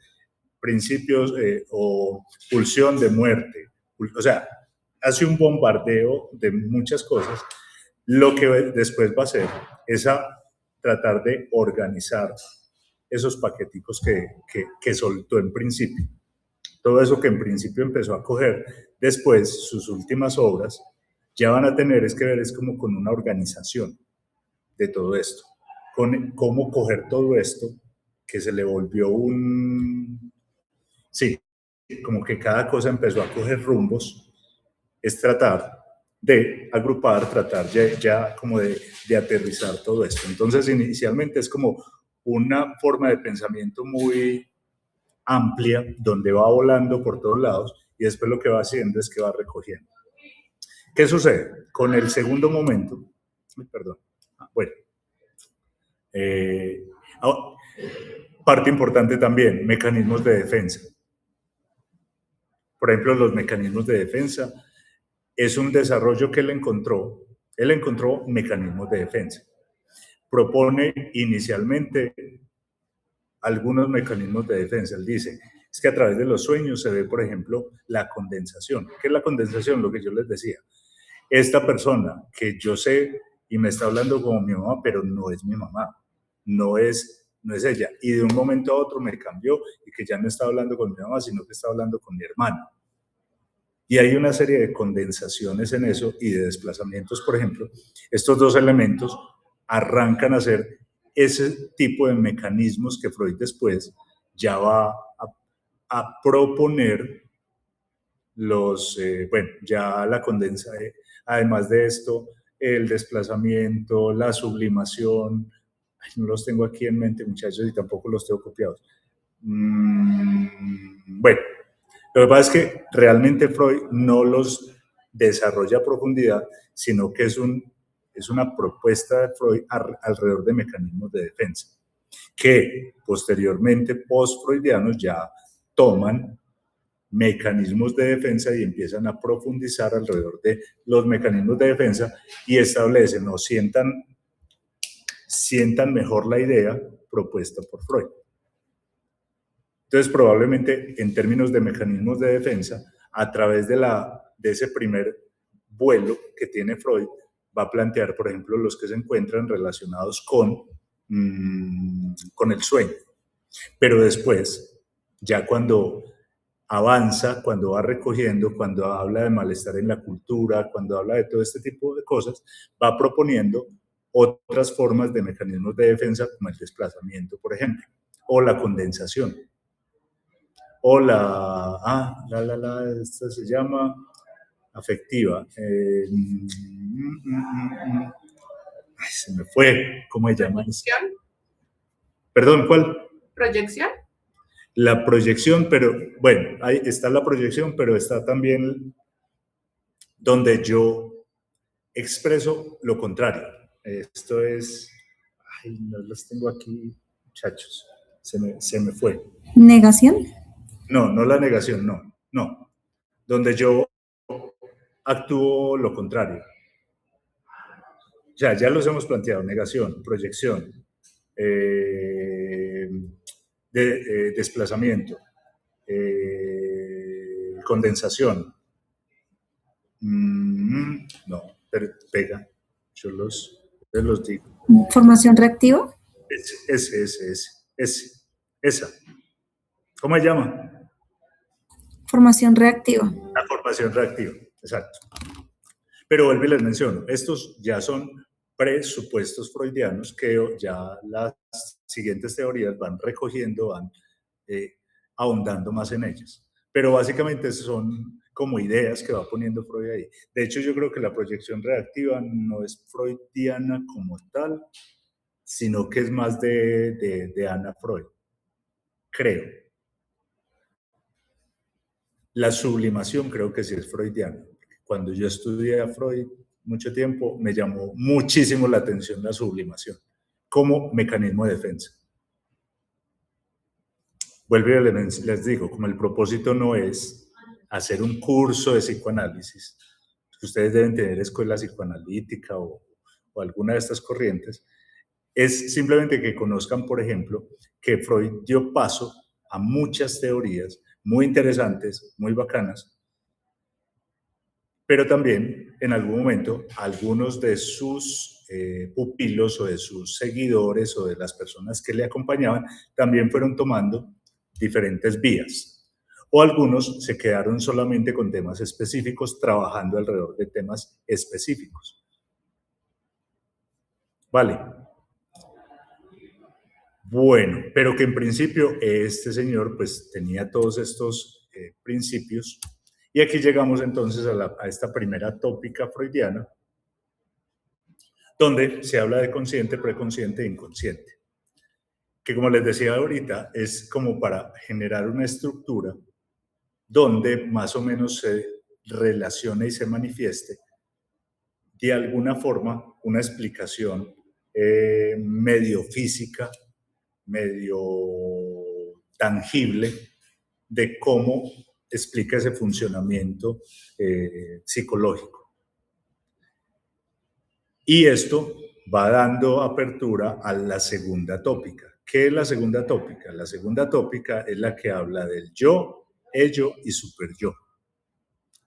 principios o pulsión de muerte. O sea, hace un bombardeo de muchas cosas. Lo que después va a hacer es tratar de organizar esos paqueticos que soltó en principio. Todo eso que en principio empezó a coger, después sus últimas obras ya van a tener es que ver es como con una organización de todo esto, con cómo coger todo esto que se le volvió sí, como que cada cosa empezó a coger rumbos, es tratar de agrupar, tratar ya como de aterrizar todo esto. Entonces, inicialmente es como una forma de pensamiento muy amplia, donde va volando por todos lados y después lo que va haciendo es que va recogiendo. ¿Qué sucede? Con el segundo momento, perdón, bueno, parte importante también, mecanismos de defensa. Por ejemplo, los mecanismos de defensa es un desarrollo que él encontró mecanismos de defensa. Propone inicialmente algunos mecanismos de defensa. Él dice, es que a través de los sueños se ve, por ejemplo, la condensación. ¿Qué es la condensación? Lo que yo les decía. Esta persona que yo sé y me está hablando como mi mamá, pero no es mi mamá, no es ella. Y de un momento a otro me cambió y que ya no está hablando con mi mamá, sino que está hablando con mi hermano. Y hay una serie de condensaciones en eso y de desplazamientos, por ejemplo. Estos dos elementos arrancan a ser ese tipo de mecanismos que Freud después ya va a proponer ya la condensa, además de esto, el desplazamiento, la sublimación, no los tengo aquí en mente, muchachos, y tampoco los tengo copiados. Bueno, lo que pasa es que realmente Freud no los desarrolla a profundidad, sino que es una propuesta de Freud alrededor de mecanismos de defensa, que posteriormente post-freudianos ya toman mecanismos de defensa y empiezan a profundizar alrededor de los mecanismos de defensa y establecen o sientan mejor la idea propuesta por Freud. Entonces, probablemente en términos de mecanismos de defensa, a través de ese primer vuelo que tiene Freud, va a plantear, por ejemplo, los que se encuentran relacionados con el sueño. Pero después, ya cuando avanza, cuando va recogiendo, cuando habla de malestar en la cultura, cuando habla de todo este tipo de cosas, va proponiendo otras formas de mecanismos de defensa, como el desplazamiento, por ejemplo, o la condensación, o esta se llama afectiva. Se me fue, ¿cómo se llama? ¿Proyección? Perdón, ¿cuál? ¿Proyección? La proyección, pero bueno, ahí está la proyección, pero está también donde yo expreso lo contrario. Esto es, no los tengo aquí, muchachos, se me fue. ¿Negación? No la negación, no. Donde yo actúo lo contrario. Ya los hemos planteado, negación, proyección, desplazamiento, condensación. No, pero pega. Yo los digo. ¿Formación reactiva? Esa. ¿Cómo se llama? Formación reactiva. La formación reactiva, exacto. Pero vuelvo y les menciono, estos ya son presupuestos freudianos que ya las siguientes teorías van recogiendo, van ahondando más en ellas. Pero básicamente son como ideas que va poniendo Freud ahí. De hecho, yo creo que la proyección reactiva no es freudiana como tal, sino que es más de Anna Freud, creo. La sublimación creo que sí es freudiana. Cuando yo estudié a Freud mucho tiempo, me llamó muchísimo la atención la sublimación como mecanismo de defensa. Vuelvo y les digo, como el propósito no es hacer un curso de psicoanálisis, ustedes deben tener escuela psicoanalítica o alguna de estas corrientes, es simplemente que conozcan, por ejemplo, que Freud dio paso a muchas teorías muy interesantes, muy bacanas, pero también en algún momento algunos de sus pupilos o de sus seguidores o de las personas que le acompañaban también fueron tomando diferentes vías. O algunos se quedaron solamente con temas específicos, trabajando alrededor de temas específicos. Vale. Bueno, pero que en principio este señor pues tenía todos estos principios. Y aquí llegamos entonces a esta primera tópica freudiana, donde se habla de consciente, preconsciente e inconsciente. Que como les decía ahorita, es como para generar una estructura donde más o menos se relacione y se manifieste de alguna forma una explicación medio física, medio tangible de cómo explica ese funcionamiento psicológico. Y esto va dando apertura a la segunda tópica. ¿Qué es la segunda tópica? La segunda tópica es la que habla del yo, ello y superyo.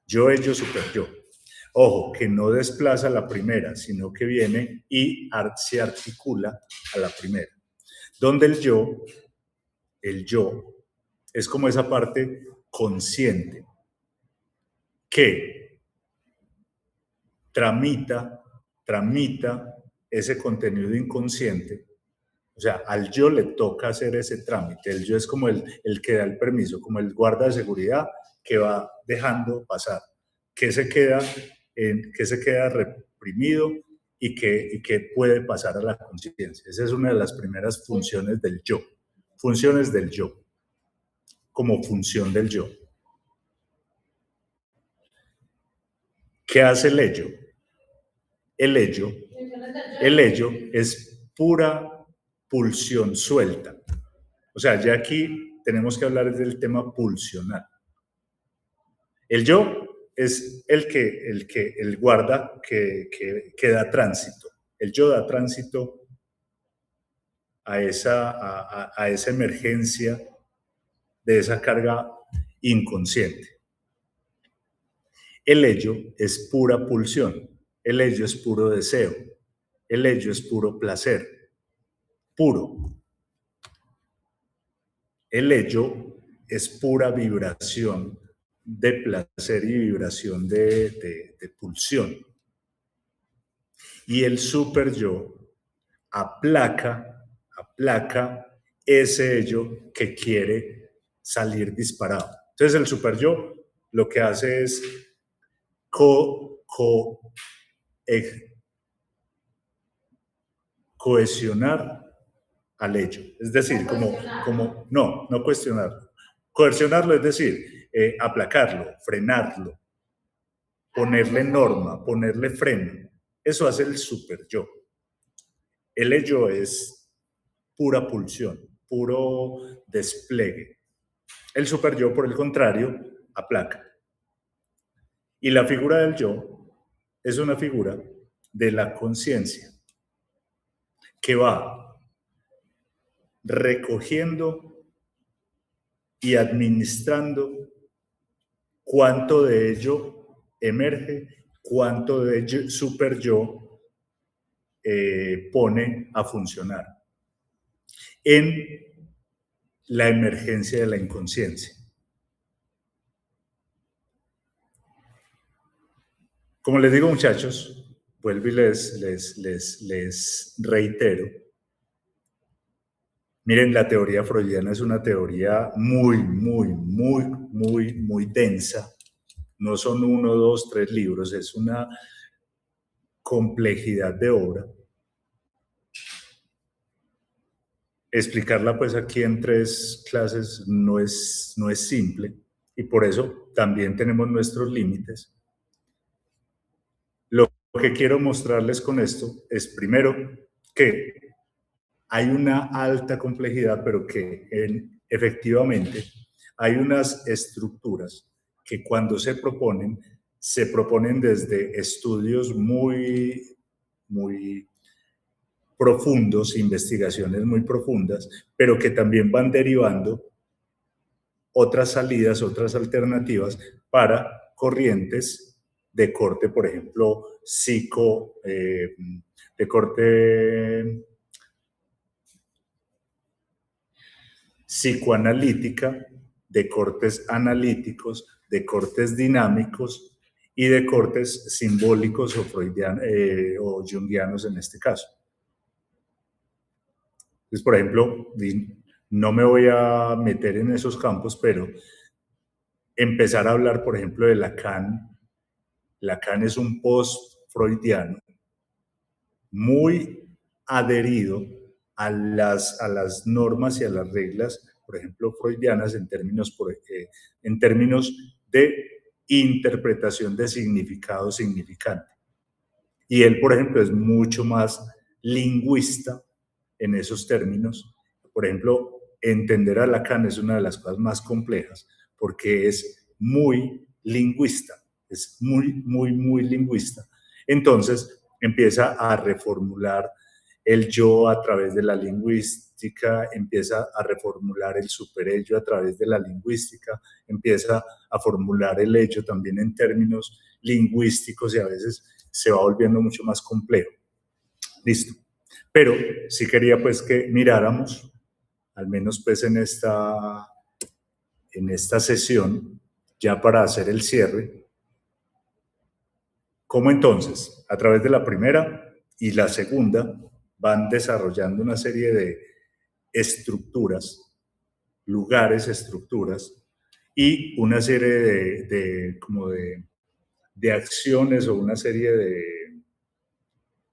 Yo, ello, superyo. Ojo, que no desplaza la primera, sino que viene y se articula a la primera. Donde el yo es como esa parte consciente que tramita ese contenido inconsciente. O sea, al yo le toca hacer ese trámite. El yo es como el que da el permiso, como el guarda de seguridad que va dejando pasar, que se queda reprimido y que puede pasar a la conciencia. Esa es una de las primeras funciones del yo. Funciones del yo, como función del yo. ¿Qué hace el ello? El ello es pura pulsión suelta. O sea, ya aquí tenemos que hablar del tema pulsional. El yo es el guarda que da tránsito. El yo da tránsito a esa emergencia de esa carga inconsciente. El ello es pura pulsión. El ello es puro deseo. El ello es puro placer. Puro. El ello es pura vibración de placer y vibración de pulsión. Y el super yo aplaca ese ello que quiere salir disparado. Entonces el super yo lo que hace es cohesionar al ello. Es decir, no cuestionarlo. Coercionarlo es decir, aplacarlo, frenarlo, ponerle norma, ponerle freno. Eso hace el super yo. El ello es pura pulsión, puro despliegue. El super yo, por el contrario, aplaca. Y la figura del yo es una figura de la conciencia que va recogiendo y administrando cuánto de ello emerge, cuánto de ello super yo pone a funcionar en la emergencia de la inconsciencia. Como les digo, muchachos, vuelvo y les reitero. Miren, la teoría freudiana es una teoría muy densa. No son 1, 2, 3 libros, es una complejidad de obra. Explicarla pues aquí en 3 clases no es simple y por eso también tenemos nuestros límites. Lo que quiero mostrarles con esto es primero que hay una alta complejidad, pero que efectivamente hay unas estructuras que cuando se proponen desde estudios muy profundos, investigaciones muy profundas, pero que también van derivando otras salidas, otras alternativas para corrientes de corte, por ejemplo, de corte psicoanalítica, de cortes analíticos, de cortes dinámicos y de cortes simbólicos o freudianos o junguianos en este caso. Entonces, por ejemplo, no me voy a meter en esos campos, pero empezar a hablar, por ejemplo, de Lacan. Lacan es un post-freudiano muy adherido a las normas y a las reglas, por ejemplo, freudianas en términos de interpretación de significado significante. Y él, por ejemplo, es mucho más lingüista en esos términos. Por ejemplo, entender a Lacan es una de las cosas más complejas porque es muy lingüista, es muy lingüista. Entonces, empieza a reformular el yo a través de la lingüística, empieza a reformular el superello a través de la lingüística, empieza a formular el hecho también en términos lingüísticos y a veces se va volviendo mucho más complejo. Listo. Pero sí quería pues que miráramos, al menos pues en esta sesión, ya para hacer el cierre, cómo entonces, a través de la primera y la segunda, van desarrollando una serie de estructuras, lugares, estructuras, y una serie de acciones o una serie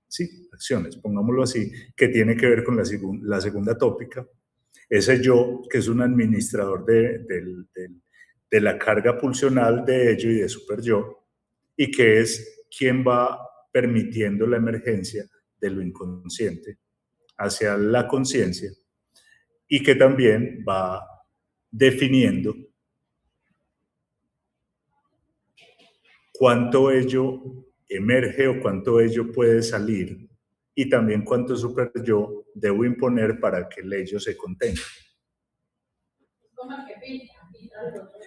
sí, acciones, pongámoslo así, que tiene que ver con la segunda tópica. Ese yo, que es un administrador de la carga pulsional de ello y de super yo, y que es quien va permitiendo la emergencia de lo inconsciente hacia la conciencia, y que también va definiendo cuánto ello emerge o cuánto ello puede salir, y también cuánto super yo debo imponer para que el ello se contenga.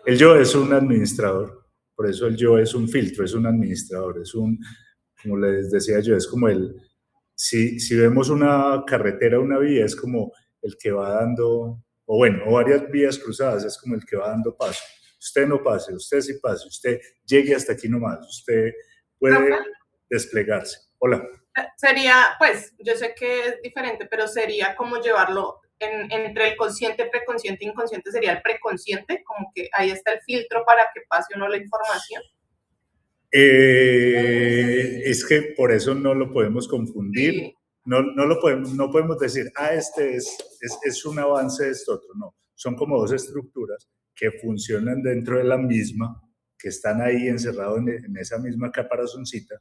El yo es un administrador, por eso el yo es un filtro, es un administrador, es un, como les decía yo, es como si vemos una carretera, una vía, es como el que va dando, o bueno, o varias vías cruzadas, es como el que va dando paso. Usted no pase, usted sí pase, usted llegue hasta aquí nomás, usted puede desplegarse. Hola. Sería, pues, yo sé que es diferente, pero sería como llevarlo entre el consciente, preconsciente e inconsciente, sería el preconsciente, como que ahí está el filtro para que pase o no la información. Es que por eso no lo podemos confundir. Sí. No podemos decir, este es un avance de esto otro. No, son como dos estructuras que funcionan dentro de la misma, que están ahí encerrados en esa misma caparazoncita.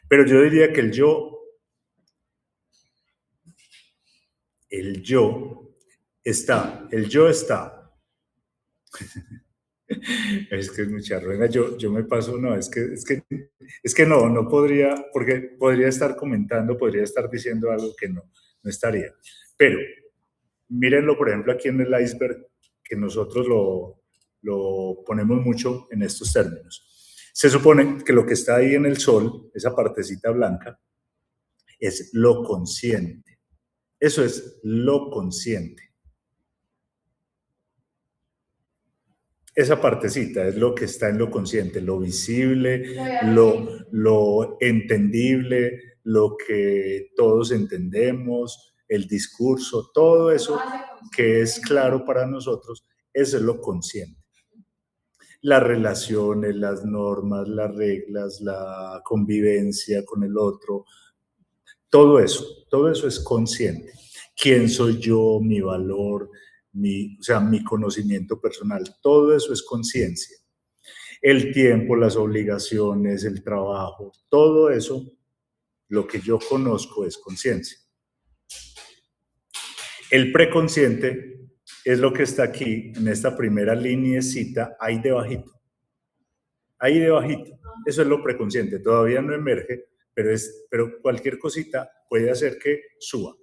Pero yo diría que el yo está. Es que es mucha ruina. Yo me paso, no, es que no podría, porque podría estar comentando, podría estar diciendo algo que no estaría. Pero mírenlo, por ejemplo, aquí en el iceberg, que nosotros lo ponemos mucho en estos términos. Se supone que lo que está ahí en el sol, esa partecita blanca, es lo consciente. Eso es lo consciente. Esa partecita es lo que está en lo consciente, lo visible, lo entendible, lo que todos entendemos, el discurso, todo eso que es claro para nosotros, eso es lo consciente. Las relaciones, las normas, las reglas, la convivencia con el otro, todo eso es consciente. ¿Quién soy yo? Mi valor, mi conocimiento personal, todo eso es conciencia. El tiempo, las obligaciones, el trabajo, todo eso, lo que yo conozco es conciencia. El preconsciente es lo que está aquí, en esta primera lineecita, ahí debajito. Ahí debajito. Eso es lo preconsciente. Todavía no emerge, pero cualquier cosita puede hacer que suba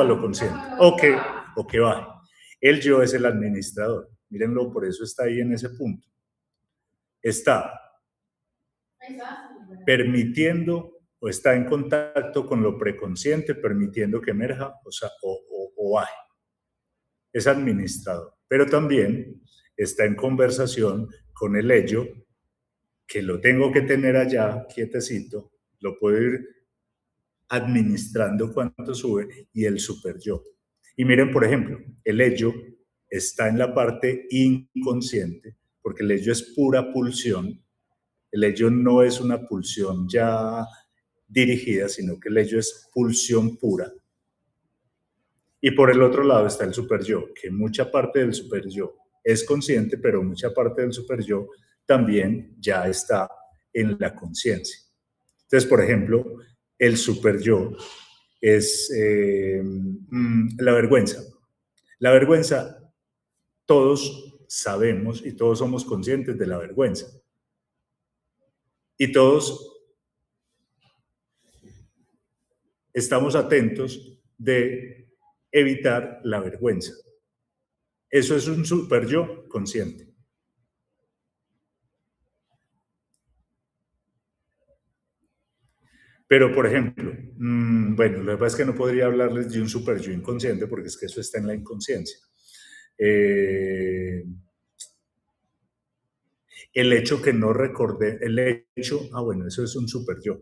lo consciente, o que baje. El yo es el administrador. Mírenlo, por eso está ahí en ese punto. Está permitiendo o está en contacto con lo preconsciente, permitiendo que emerja o baje. Es administrador, pero también está en conversación con el ello, que lo tengo que tener allá, quietecito, lo puedo ir administrando cuánto sube, y el super yo. Y miren, por ejemplo, el ello está en la parte inconsciente, porque el ello es pura pulsión. El ello no es una pulsión ya dirigida, sino que el ello es pulsión pura. Y por el otro lado está el super yo, que mucha parte del super yo es consciente, pero mucha parte del super yo también ya está en la conciencia. Entonces, por ejemplo, el super yo es la vergüenza. La vergüenza, todos sabemos y todos somos conscientes de la vergüenza. Y todos estamos atentos de evitar la vergüenza. Eso es un super yo consciente. Pero, por ejemplo, bueno, lo que pasa es que no podría hablarles de un super yo inconsciente, porque es que eso está en la inconsciencia. El hecho que no recordé, bueno, eso es un super yo.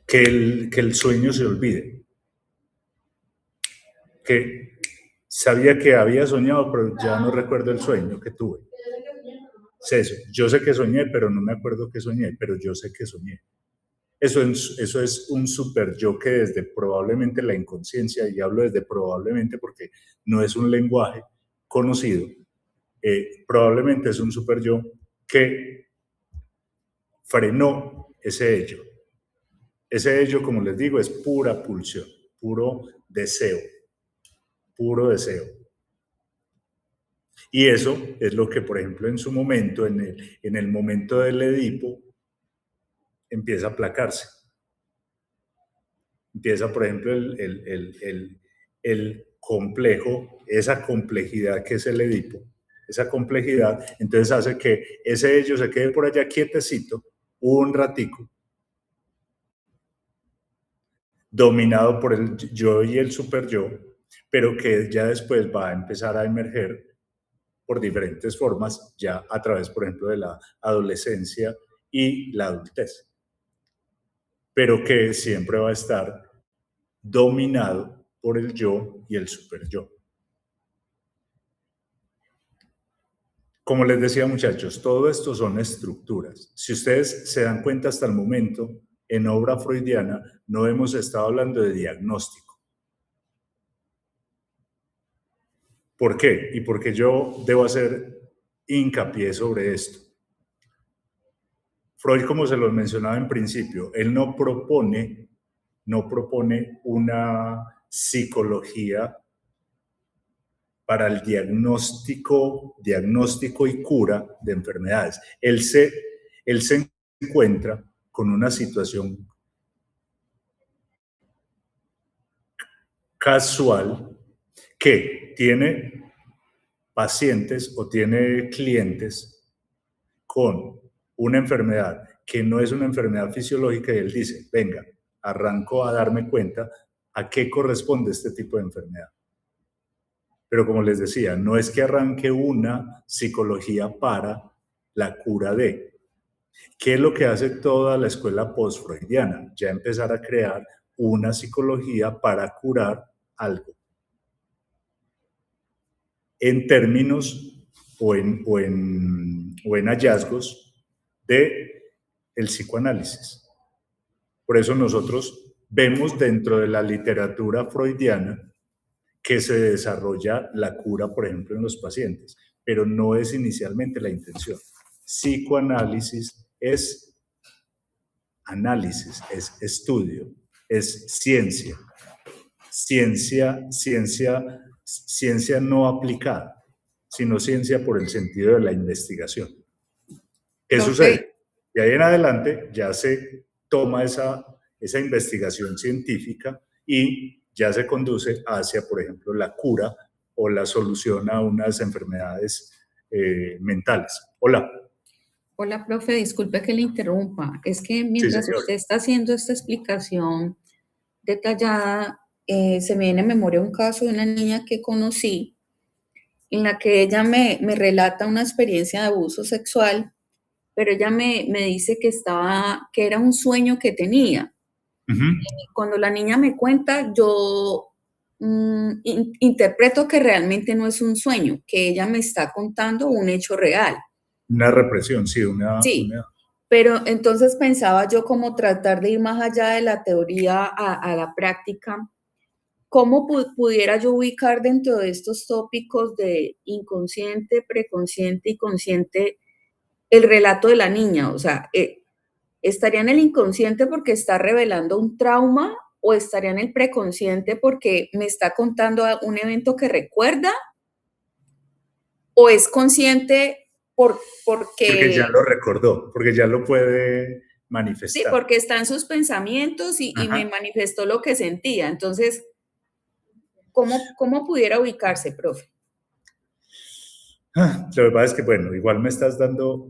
Que el sueño se olvide. Que sabía que había soñado, pero ya no recuerdo el sueño que tuve. es eso. Yo sé que soñé, pero no me acuerdo que soñé, pero yo sé que soñé. Eso es un super yo que desde probablemente la inconsciencia, y hablo desde probablemente porque no es un lenguaje conocido, probablemente es un super yo que frenó ese ello. Ese ello, como les digo, es pura pulsión, puro deseo, puro deseo. Y eso es lo que, por ejemplo, en su momento, en el momento del Edipo, empieza a aplacarse. Empieza, por ejemplo, el complejo, esa complejidad que es el Edipo, esa complejidad, entonces hace que ese ello se quede por allá quietecito un ratico, dominado por el yo y el super yo, pero que ya después va a empezar a emerger por diferentes formas, ya a través, por ejemplo, de la adolescencia y la adultez, pero que siempre va a estar dominado por el yo y el super yo. Como les decía, muchachos, todo esto son estructuras. Si ustedes se dan cuenta hasta el momento, en obra freudiana no hemos estado hablando de diagnóstico. ¿Por qué? Y porque yo debo hacer hincapié sobre esto. Freud, como se los mencionaba en principio, él no propone una psicología para el diagnóstico y cura de enfermedades. Él se encuentra con una situación casual que tiene pacientes o tiene clientes con una enfermedad que no es una enfermedad fisiológica y él dice, venga, arranco a darme cuenta a qué corresponde este tipo de enfermedad. Pero como les decía, no es que arranque una psicología para la cura de. ¿Qué es lo que hace toda la escuela post-freudiana? Ya empezar a crear una psicología para curar algo. En términos o en hallazgos de el psicoanálisis. Por eso nosotros vemos dentro de la literatura freudiana que se desarrolla la cura, por ejemplo, en los pacientes, pero no es inicialmente la intención. Psicoanálisis es análisis, es estudio, es ciencia. Ciencia no aplicada, sino ciencia por el sentido de la investigación. ¿Qué sucede? De ahí en adelante ya se toma esa investigación científica y ya se conduce hacia, por ejemplo, la cura o la solución a unas enfermedades mentales. Hola. Hola, profe, disculpe que le interrumpa. Es que mientras usted está haciendo esta explicación detallada, se me viene a memoria un caso de una niña que conocí en la que ella me relata una experiencia de abuso sexual, pero ella me dice que era un sueño que tenía. Y cuando la niña me cuenta, yo interpreto que realmente no es un sueño, que ella me está contando un hecho real. Una represión, sí, Sí, pero entonces pensaba yo como tratar de ir más allá de la teoría a la práctica. ¿Cómo pudiera yo ubicar dentro de estos tópicos de inconsciente, preconsciente y consciente el relato de la niña? O sea, ¿estaría en el inconsciente porque está revelando un trauma o estaría en el preconsciente porque me está contando un evento que recuerda? ¿O es consciente porque ya lo recordó, porque ya lo puede manifestar? Sí, porque está en sus pensamientos y me manifestó lo que sentía. Entonces, ¿cómo pudiera ubicarse, profe? Lo que pasa es que, bueno, igual me estás dando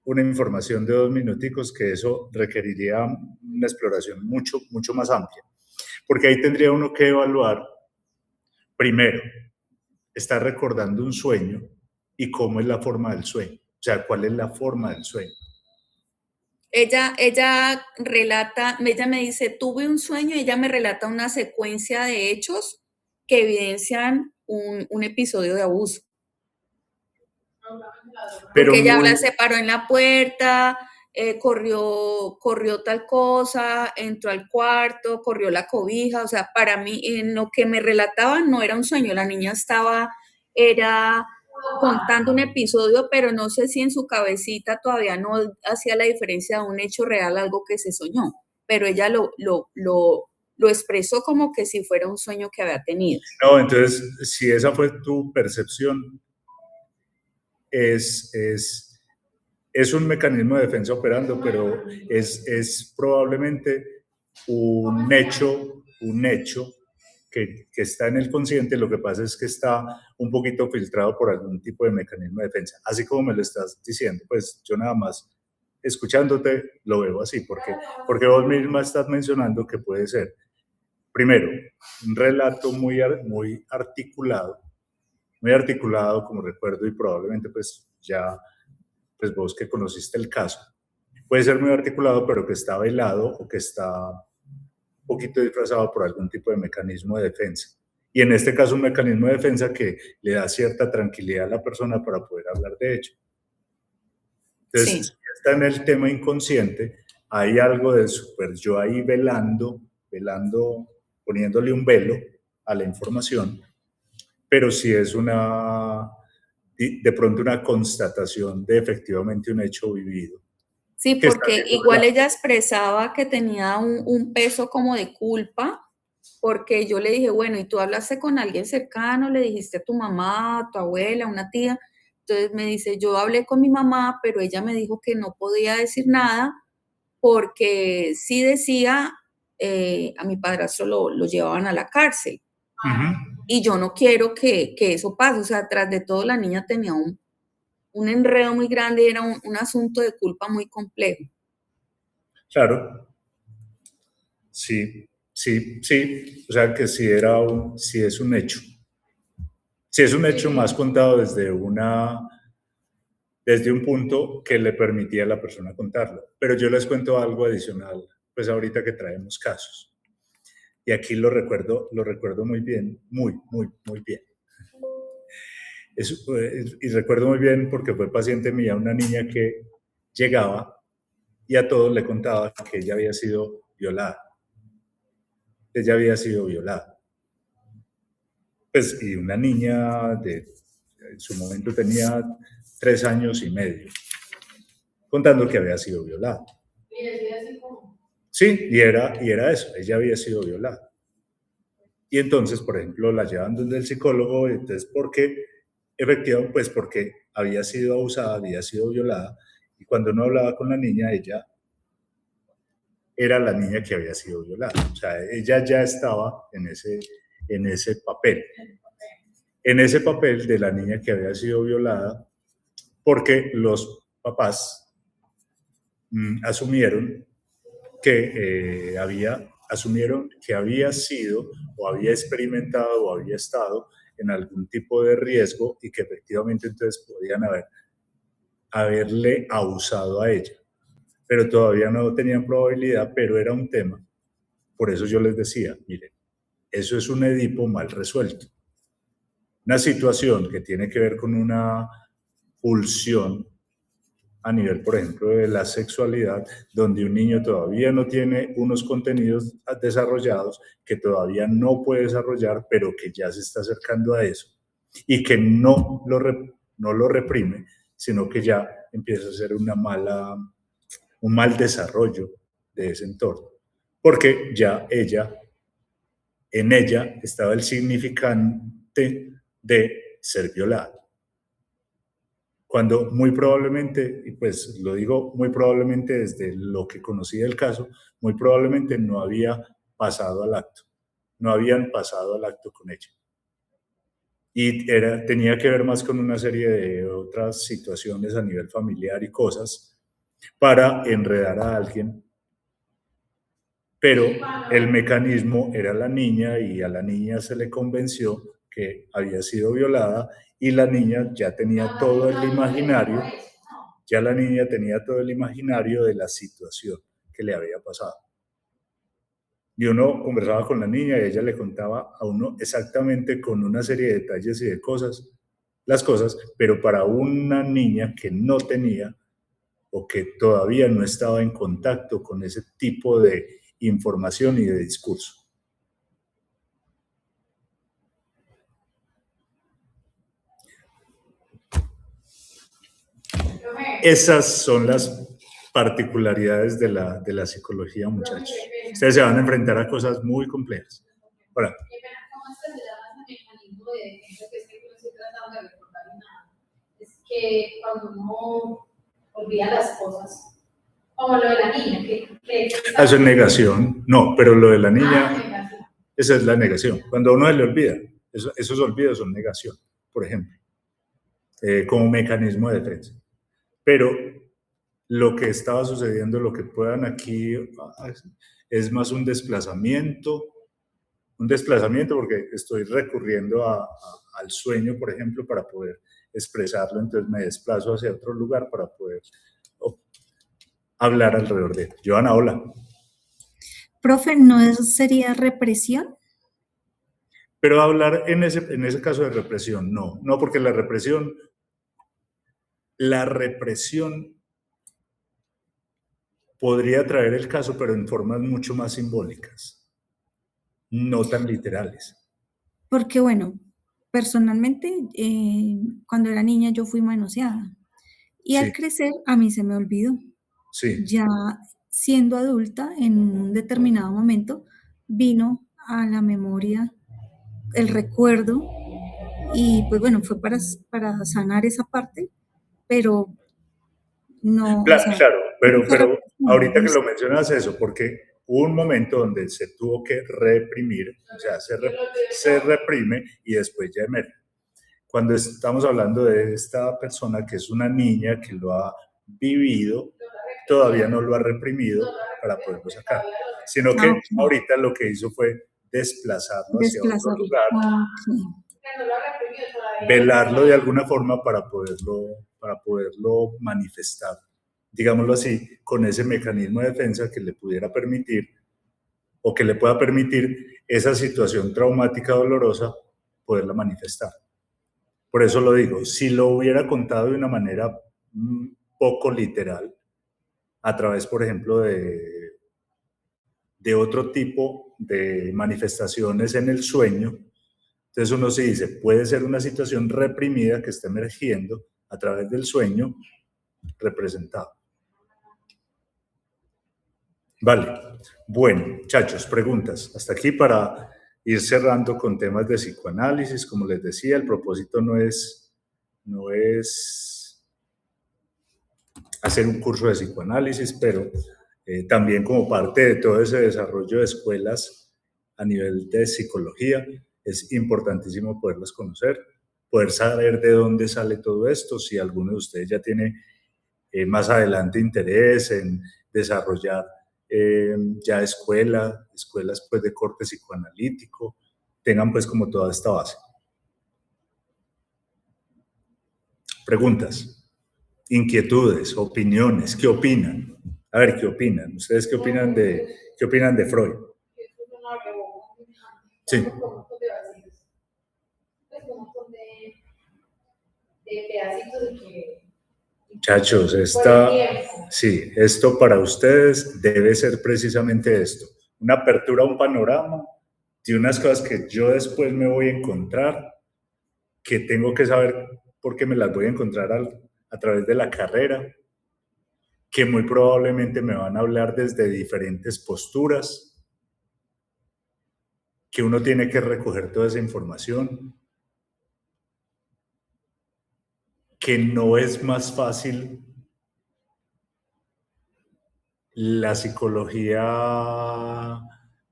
una información de 2 minuticos que eso requeriría una exploración mucho, mucho más amplia. Porque ahí tendría uno que evaluar, primero, está recordando un sueño y cómo es la forma del sueño. O sea, cuál es la forma del sueño. Ella me dice, tuve un sueño y ella me relata una secuencia de hechos que evidencian un episodio de abuso. Pero porque ella muy, se paró en la puerta, corrió tal cosa, entró al cuarto, corrió la cobija, o sea, para mí, en lo que me relataban no era un sueño, la niña era contando un episodio, pero no sé si en su cabecita todavía no hacía la diferencia de un hecho real, algo que se soñó, pero ella lo expresó como que si fuera un sueño que había tenido. no, entonces, si esa fue tu percepción, es, es, es un mecanismo de defensa operando, pero es probablemente un hecho que está en el consciente. Lo que pasa es que está un poquito filtrado por algún tipo de mecanismo de defensa. Así como me lo estás diciendo, pues yo nada más escuchándote lo veo así, porque vos misma estás mencionando que puede ser, primero, un relato muy articulado, como recuerdo, y probablemente pues ya, pues vos que conociste el caso, puede ser muy articulado, pero que está velado o que está un poquito disfrazado por algún tipo de mecanismo de defensa. Y en este caso un mecanismo de defensa que le da cierta tranquilidad a la persona para poder hablar de ello. Entonces, Sí. si está en el tema inconsciente, hay algo del super yo ahí velando, poniéndole un velo a la información, pero si es de pronto una constatación de efectivamente un hecho vivido. Sí, Que está porque siendo igual velado. ella expresaba que tenía un peso como de culpa, porque yo le dije, bueno, ¿y tú hablaste con alguien cercano? ¿Le dijiste a tu mamá, a tu abuela, a una tía? Entonces me dice, yo hablé con mi mamá, pero ella me dijo que no podía decir nada porque si decía, a mi padrastro lo llevaban a la cárcel. Ujú. Y yo no quiero que eso pase. O sea, tras de todo, la niña tenía un enredo muy grande, era un asunto de culpa muy complejo. Claro, sí, sí, sí. O sea que sí es un hecho. Sí es un hecho más contado desde un punto que le permitía a la persona contarlo. Pero yo les cuento algo adicional, pues ahorita que traemos casos. Y aquí lo recuerdo muy bien, muy bien. Y recuerdo muy bien porque fue paciente mía, una niña que llegaba y a todos le contaba que ella había sido violada. Ella había sido violada. Pues, y una niña en su momento tenía 3 años y medio, contando que había sido violada. Sí, y era eso, ella había sido violada. Y entonces, por ejemplo, la llevan donde el psicólogo, entonces, ¿por qué? Efectivamente, pues porque había sido abusada, había sido violada, y cuando uno hablaba con la niña, ella era la niña que había sido violada. O sea, ella ya estaba en ese papel. En ese papel de la niña que había sido violada, porque los papás asumieron asumieron que había sido o había experimentado o había estado en algún tipo de riesgo y que efectivamente entonces podían haberle abusado a ella. Pero todavía no tenían probabilidad, pero era un tema. Por eso yo les decía, miren, eso es un Edipo mal resuelto. Una situación que tiene que ver con una pulsión a nivel, por ejemplo, de la sexualidad, donde un niño todavía no tiene unos contenidos desarrollados, que todavía no puede desarrollar, pero que ya se está acercando a eso, y que no lo reprime, sino que ya empieza a ser un mal desarrollo de ese entorno, porque ya en ella estaba el significante de ser violada. Cuando muy probablemente, y pues lo digo muy probablemente desde lo que conocí del caso, muy probablemente no había pasado al acto, no habían pasado al acto con ella. Y tenía que ver más con una serie de otras situaciones a nivel familiar y cosas para enredar a alguien, pero el mecanismo era la niña y a la niña se le convenció que había sido violada y la niña ya tenía todo el imaginario, ya la niña tenía todo el imaginario de la situación que le había pasado. Y uno conversaba con la niña y ella le contaba a uno exactamente con una serie de detalles y de cosas las cosas, pero para una niña que no tenía o que todavía no estaba en contacto con ese tipo de información y de discurso. Esas son las particularidades de la psicología, muchachos. Ustedes se van a enfrentar a cosas muy complejas. Ahora, ¿cómo es que se llama ese mecanismo de defensa que es que no estoy tratando de recordar nada? Es que cuando uno olvida las cosas, como lo de la niña, eso es negación. No, pero lo de la niña, esa es la negación. Cuando a uno se le olvida, esos olvidos son negación, por ejemplo, como mecanismo de defensa. Pero lo que estaba sucediendo, lo que puedan aquí, es más un desplazamiento porque estoy recurriendo al sueño, por ejemplo, para poder expresarlo, entonces me desplazo hacia otro lugar para poder hablar alrededor de él. Joana, hola. Profe, ¿no sería represión? Pero hablar en ese caso de represión, no, porque la represión podría traer el caso, pero en formas mucho más simbólicas, no tan literales. Porque, bueno, personalmente, cuando era niña yo fui manoseada. Y Sí. al crecer, a mí se me olvidó. Sí. Ya siendo adulta, en un determinado momento, vino a la memoria el recuerdo y, pues bueno, fue para sanar esa parte, pero no, Claro, o sea, claro, pero ahorita no que sé. lo mencionas eso, porque hubo un momento donde se tuvo que reprimir, o sea, se reprime y después ya emerge. Cuando estamos hablando de esta persona que es una niña que lo ha vivido, todavía no lo ha reprimido para poderlo sacar, sino que Okay. ahorita lo que hizo fue desplazarlo hacia otro lugar, velarlo de alguna forma para poderlo manifestar, digámoslo así, con ese mecanismo de defensa que le pudiera permitir o que le pueda permitir esa situación traumática dolorosa poderla manifestar. Por eso lo digo, si lo hubiera contado de una manera poco literal, a través, por ejemplo, de otro tipo de manifestaciones en el sueño, entonces uno se dice, puede ser una situación reprimida que está emergiendo a través del sueño representado. Vale. Bueno, muchachos, preguntas. Hasta aquí para ir cerrando con temas de psicoanálisis. Como les decía, el propósito no es hacer un curso de psicoanálisis, pero también como parte de todo ese desarrollo de escuelas a nivel de psicología, es importantísimo poderlas conocer, poder saber de dónde sale todo esto, si alguno de ustedes ya tiene más adelante interés en desarrollar ya escuelas pues de corte psicoanalítico, tengan pues como toda esta base. Preguntas, inquietudes, opiniones, ¿qué opinan? A ver, ¿qué opinan? ¿Ustedes qué opinan de Freud? Sí. Muchachos, esto para ustedes debe ser precisamente esto, una apertura a un panorama de unas cosas que yo después me voy a encontrar, que tengo que saber por qué me las voy a encontrar a través de la carrera, que muy probablemente me van a hablar desde diferentes posturas, que uno tiene que recoger toda esa información, que no es más fácil la psicología,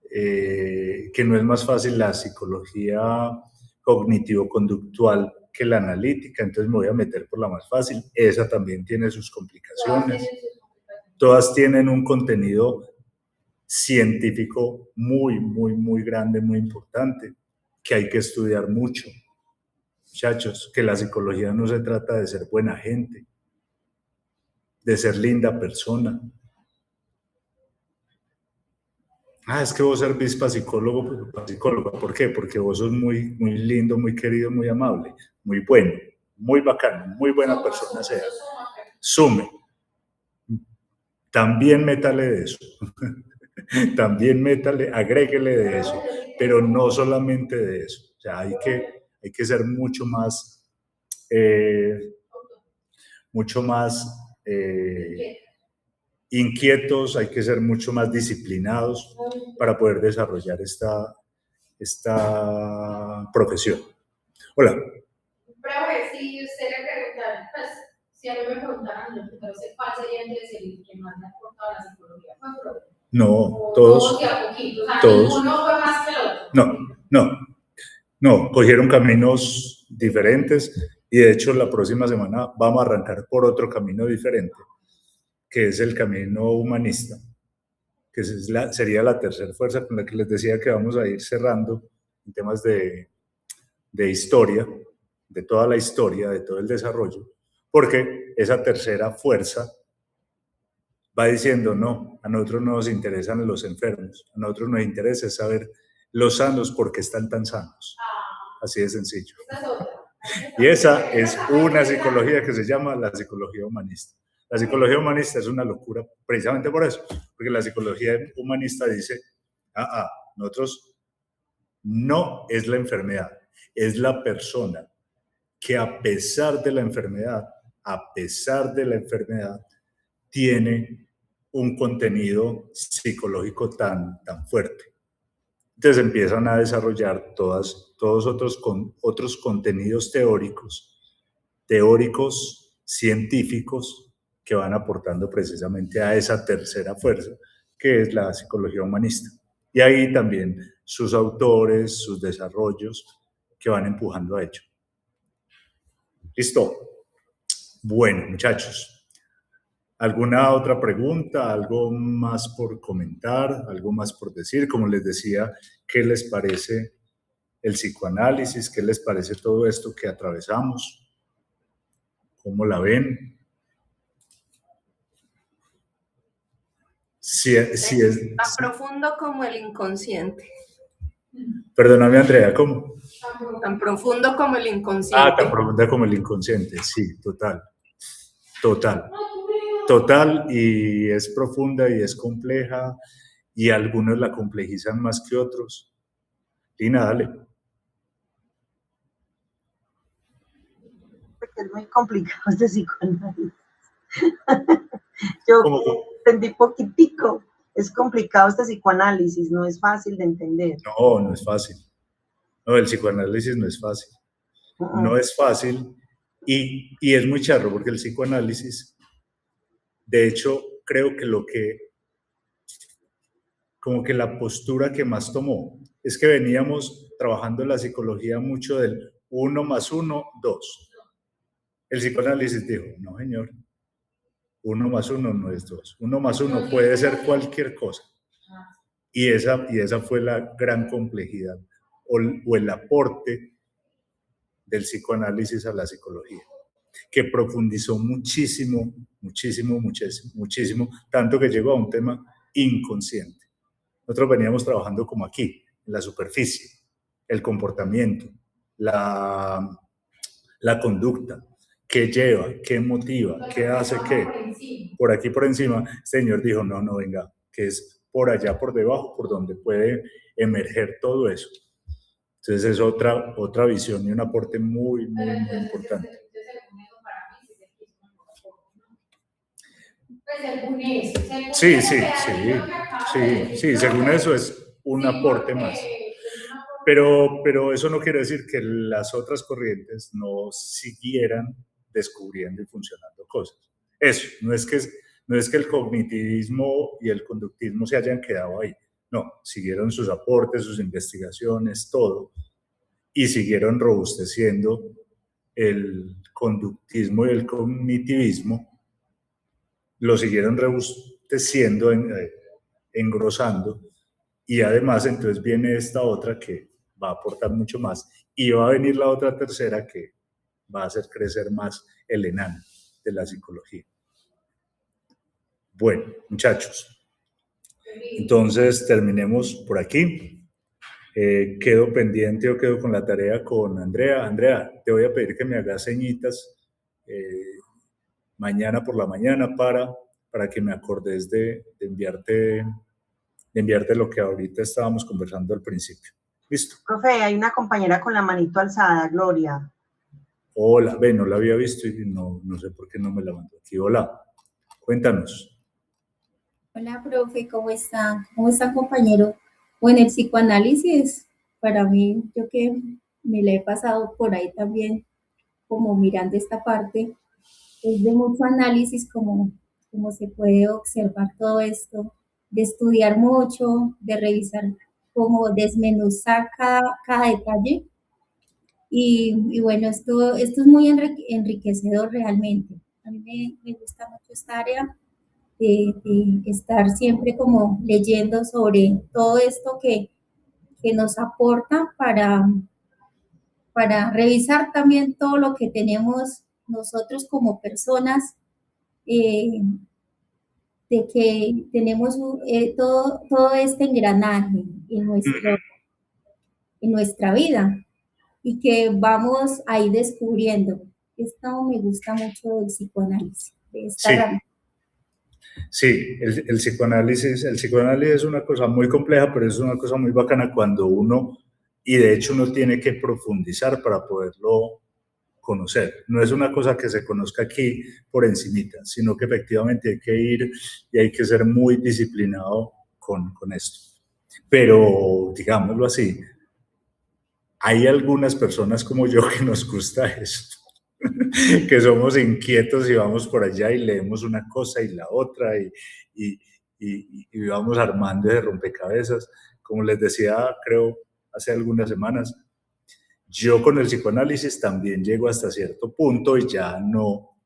que no es más fácil la psicología cognitivo-conductual que la analítica, entonces me voy a meter por la más fácil. Esa también tiene sus complicaciones. Todas tienen un contenido científico muy, muy, muy grande, muy importante, que hay que estudiar mucho. Muchachos, que la psicología no se trata de ser buena gente, de ser linda persona. Es que vos servís para psicóloga. ¿Por qué? Porque vos sos muy, muy lindo, muy querido, muy amable, muy bueno. muy bacano, muy buena persona sea. Sume. También métale de eso. También métale, agréguele de eso, pero no solamente de eso. O sea, hay que ser mucho más inquietos, hay que ser mucho más disciplinados para poder desarrollar esta profesión. Hola. Profe, si usted le preguntara, pues, si a mí me preguntaran, entonces, ¿cuál sería el que más le ha aportado a la psicología? ¿Fue profe? No, todos. De a poquito, o sea, todos. ninguno fue más que el otro. No, cogieron caminos diferentes y de hecho la próxima semana vamos a arrancar por otro camino diferente, que es el camino humanista, que sería la tercera fuerza con la que les decía que vamos a ir cerrando en temas de historia, de toda la historia, de todo el desarrollo, porque esa tercera fuerza va diciendo, no, a nosotros no nos interesan los enfermos, a nosotros nos interesa saber los sanos por qué están tan sanos. Así de sencillo. Y esa es una psicología que se llama la psicología humanista. La psicología humanista es una locura precisamente por eso, porque la psicología humanista dice, nosotros no es la enfermedad, es la persona que a pesar de la enfermedad, tiene un contenido psicológico tan fuerte. Entonces empiezan a desarrollar todos otros contenidos teóricos, científicos, que van aportando precisamente a esa tercera fuerza, que es la psicología humanista. Y ahí también sus autores, sus desarrollos, que van empujando a ello. ¿Listo? Bueno, muchachos. ¿Alguna otra pregunta? ¿Algo más por comentar? ¿Algo más por decir? Como les decía, ¿qué les parece el psicoanálisis? ¿Qué les parece todo esto que atravesamos? ¿Cómo la ven? Tan profundo como el inconsciente. Perdóname, Andrea, ¿cómo? Tan profundo como el inconsciente. Tan profunda como el inconsciente, sí, total. Y es profunda y es compleja y algunos la complejizan más que otros. Lina, dale. Porque es muy complicado este psicoanálisis. Yo entendí poquitico. Es complicado este psicoanálisis, no es fácil de entender. No es fácil. No, el psicoanálisis no es fácil. No es fácil y es muy charro porque el psicoanálisis, de hecho, creo que como que la postura que más tomó es que veníamos trabajando en la psicología mucho del 1 más 1, 2. El psicoanálisis dijo, no señor, 1 más 1 no es 2. 1 más 1 puede ser cualquier cosa. Y esa fue la gran complejidad o el aporte del psicoanálisis a la psicología, que profundizó muchísimo, tanto que llegó a un tema inconsciente. Nosotros veníamos trabajando como aquí, en la superficie, el comportamiento, la conducta, qué lleva, qué motiva, qué hace qué. Por aquí por encima, el señor dijo, no, venga, que es por allá, por debajo, por donde puede emerger todo eso. Entonces es otra visión y un aporte muy importante. Sí, según eso es un aporte más. Pero eso no quiere decir que las otras corrientes no siguieran descubriendo y funcionando cosas. Eso, no es que el cognitivismo y el conductismo se hayan quedado ahí. No, siguieron sus aportes, sus investigaciones, todo, y siguieron robusteciendo el conductismo y el cognitivismo, lo siguieron robusteciendo, engrosando, y además entonces viene esta otra que va a aportar mucho más, y va a venir la otra tercera que va a hacer crecer más el enano de la psicología. Bueno, muchachos, entonces terminemos por aquí. Quedo pendiente o quedo con la tarea con Andrea. Andrea, te voy a pedir que me hagas señitas mañana por la mañana para que me acordes de enviarte lo que ahorita estábamos conversando al principio. ¿Listo? Profe, hay una compañera con la manito alzada, Gloria. Hola, no la había visto y no sé por qué no me la mandó aquí. Hola, cuéntanos. Hola, profe, ¿cómo está? ¿Cómo está, compañero? Bueno, el psicoanálisis, para mí, yo que me la he pasado por ahí también, como mirando esta parte, es de mucho análisis, como se puede observar todo esto, de estudiar mucho, de revisar, como desmenuzar cada detalle. Y bueno, esto es muy enriquecedor realmente. A mí me gusta mucho esta área de estar siempre como leyendo sobre todo esto que nos aporta para revisar también todo lo que tenemos nosotros como personas, de que tenemos todo este engranaje en nuestra vida y que vamos ahí descubriendo. Esto me gusta mucho del psicoanálisis, de esta rama. Sí, el psicoanálisis es una cosa muy compleja, pero es una cosa muy bacana cuando uno, y de hecho uno tiene que profundizar para poderlo conocer. No es una cosa que se conozca aquí por encimita, sino que efectivamente hay que ir y hay que ser muy disciplinado con esto. Pero, digámoslo así, hay algunas personas como yo que nos gusta esto. Que somos inquietos y vamos por allá y leemos una cosa y la otra y vamos armando de rompecabezas. Como les decía, creo, hace algunas semanas, yo con el psicoanálisis también llego hasta cierto punto y ya no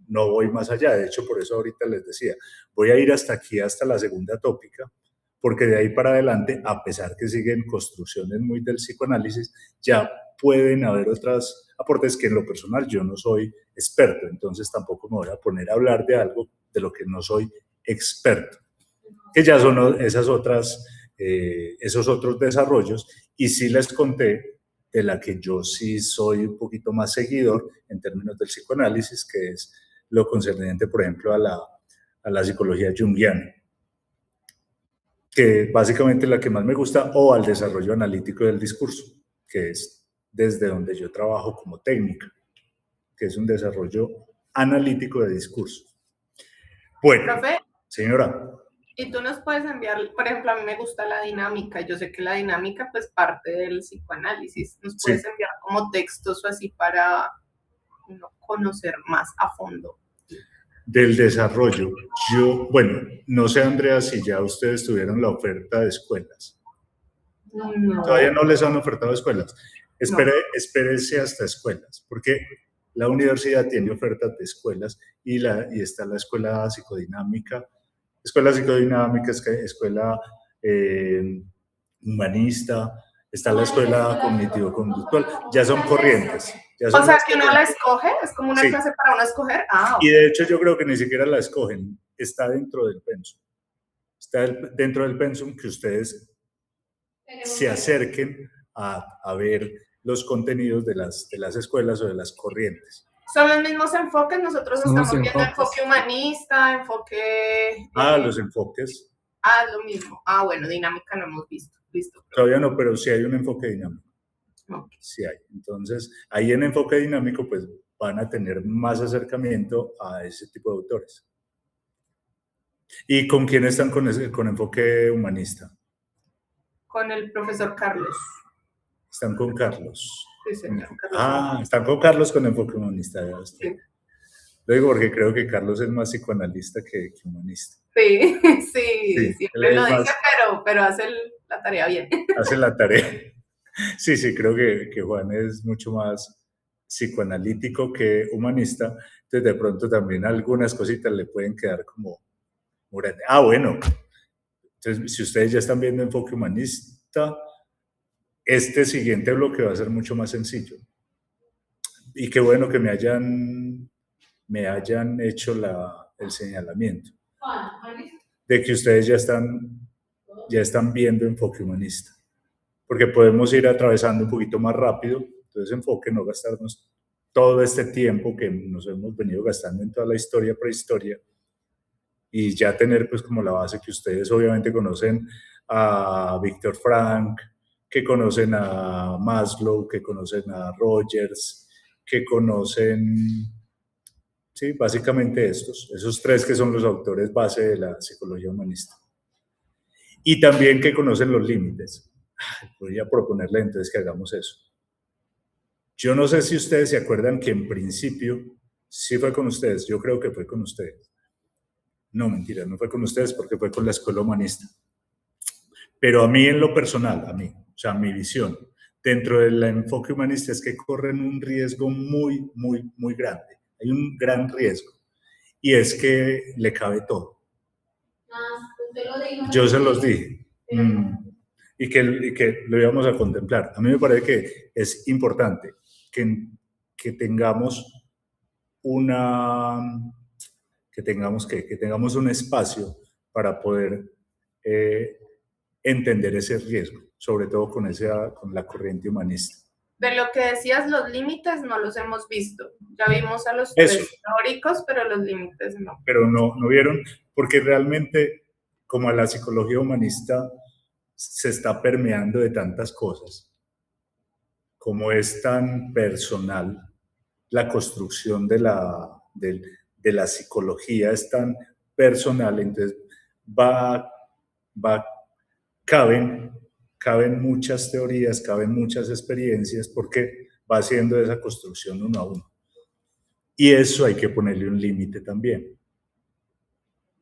voy más allá. De hecho, por eso ahorita les decía, voy a ir hasta aquí, hasta la segunda tópica, porque de ahí para adelante, a pesar que siguen construcciones muy del psicoanálisis, ya pueden haber otros aportes que en lo personal yo no soy experto, entonces tampoco me voy a poner a hablar de algo de lo que no soy experto, que ya son esos otros desarrollos, y sí les conté de la que yo sí soy un poquito más seguidor en términos del psicoanálisis, que es lo concerniente, por ejemplo, a la psicología junguiana, que básicamente la que más me gusta, o al desarrollo analítico del discurso, que es desde donde yo trabajo como técnica, que es un desarrollo analítico de discurso. Bueno, ¿Profe? Señora. Y tú nos puedes enviar, por ejemplo, a mí me gusta la dinámica, yo sé que la dinámica pues parte del psicoanálisis, nos puedes enviar como textos o así para conocer más a fondo. Del desarrollo, bueno, no sé, Andrea, si ya ustedes tuvieron la oferta de escuelas. No. Todavía no les han ofertado escuelas. Espérese hasta escuelas, porque la universidad tiene ofertas de escuelas y está la escuela psicodinámica, escuela humanista, está la escuela cognitivo-conductual, ya son corrientes. O sea, que uno la escoge, es como una clase para uno escoger. Y de hecho yo creo que ni siquiera la escogen, está dentro del pensum. Está dentro del pensum que ustedes se acerquen a ver los contenidos de las escuelas o de las corrientes. ¿Son los mismos enfoques? Nosotros estamos viendo enfoque humanista, enfoque... los enfoques. Lo mismo. Bueno, dinámica no hemos visto. Listo. Todavía no, pero sí hay un enfoque dinámico. Okay. Sí hay. Entonces, ahí en enfoque dinámico, pues van a tener más acercamiento a ese tipo de autores. ¿Y con quién están con enfoque humanista? Con el profesor Carlos. Están con Carlos. Sí, señor. Carlos. Están con Carlos con enfoque humanista. Sí. Lo digo porque creo que Carlos es más psicoanalista que humanista. Sí, siempre lo dice, pero hace la tarea bien. Hace la tarea. Sí, creo que Juan es mucho más psicoanalítico que humanista, entonces de pronto también algunas cositas le pueden quedar como grandes. Bueno, entonces si ustedes ya están viendo enfoque humanista, este siguiente bloque va a ser mucho más sencillo. Y qué bueno que me hayan hecho el señalamiento de que ustedes ya están viendo enfoque humanista, porque podemos ir atravesando un poquito más rápido. Entonces enfoque, no gastarnos todo este tiempo que nos hemos venido gastando en toda la historia, prehistoria, y ya tener pues como la base que ustedes obviamente conocen a Viktor Frank, que conocen a Maslow, que conocen a Rogers, que conocen, sí, básicamente esos tres que son los autores base de la psicología humanista. Y también que conocen los límites. Voy a proponerle entonces que hagamos eso. Yo no sé si ustedes se acuerdan que en principio sí fue con ustedes, yo creo que fue con ustedes. No, mentira, no fue con ustedes porque fue con la escuela humanista. Pero a mí en lo personal, o sea, mi visión dentro del enfoque humanista es que corren un riesgo muy, muy, muy grande. Hay un gran riesgo y es que le cabe todo. Usted lo dijo. Yo se los dije. Y que lo íbamos a contemplar. A mí me parece que es importante que tengamos que tengamos un espacio para poder entender ese riesgo, sobre todo con la corriente humanista. De lo que decías, los límites no los hemos visto. Ya vimos a los tres teóricos, pero los límites no. Pero no vieron, porque realmente, como a la psicología humanista se está permeando de tantas cosas, como es tan personal, la construcción de la psicología es tan personal, entonces caben muchas teorías, caben muchas experiencias, porque va haciendo esa construcción uno a uno. Y eso hay que ponerle un límite también.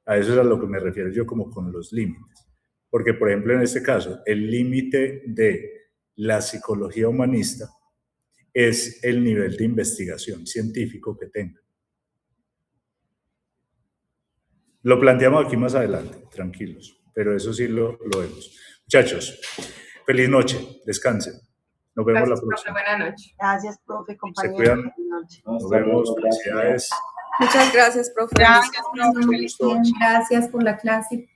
A eso es a lo que me refiero yo como con los límites. Porque, por ejemplo, en este caso, el límite de la psicología humanista es el nivel de investigación científico que tenga. Lo planteamos aquí más adelante, tranquilos, pero eso sí lo vemos. Muchachos, feliz noche, descansen. Nos vemos la próxima. Buenas noches. Gracias, profe, compañero. Se cuidan. Feliz noche. Nos vemos. Felicidades. Muchas gracias, profe. Gracias, profe. Feliz noche. Gracias por la clase.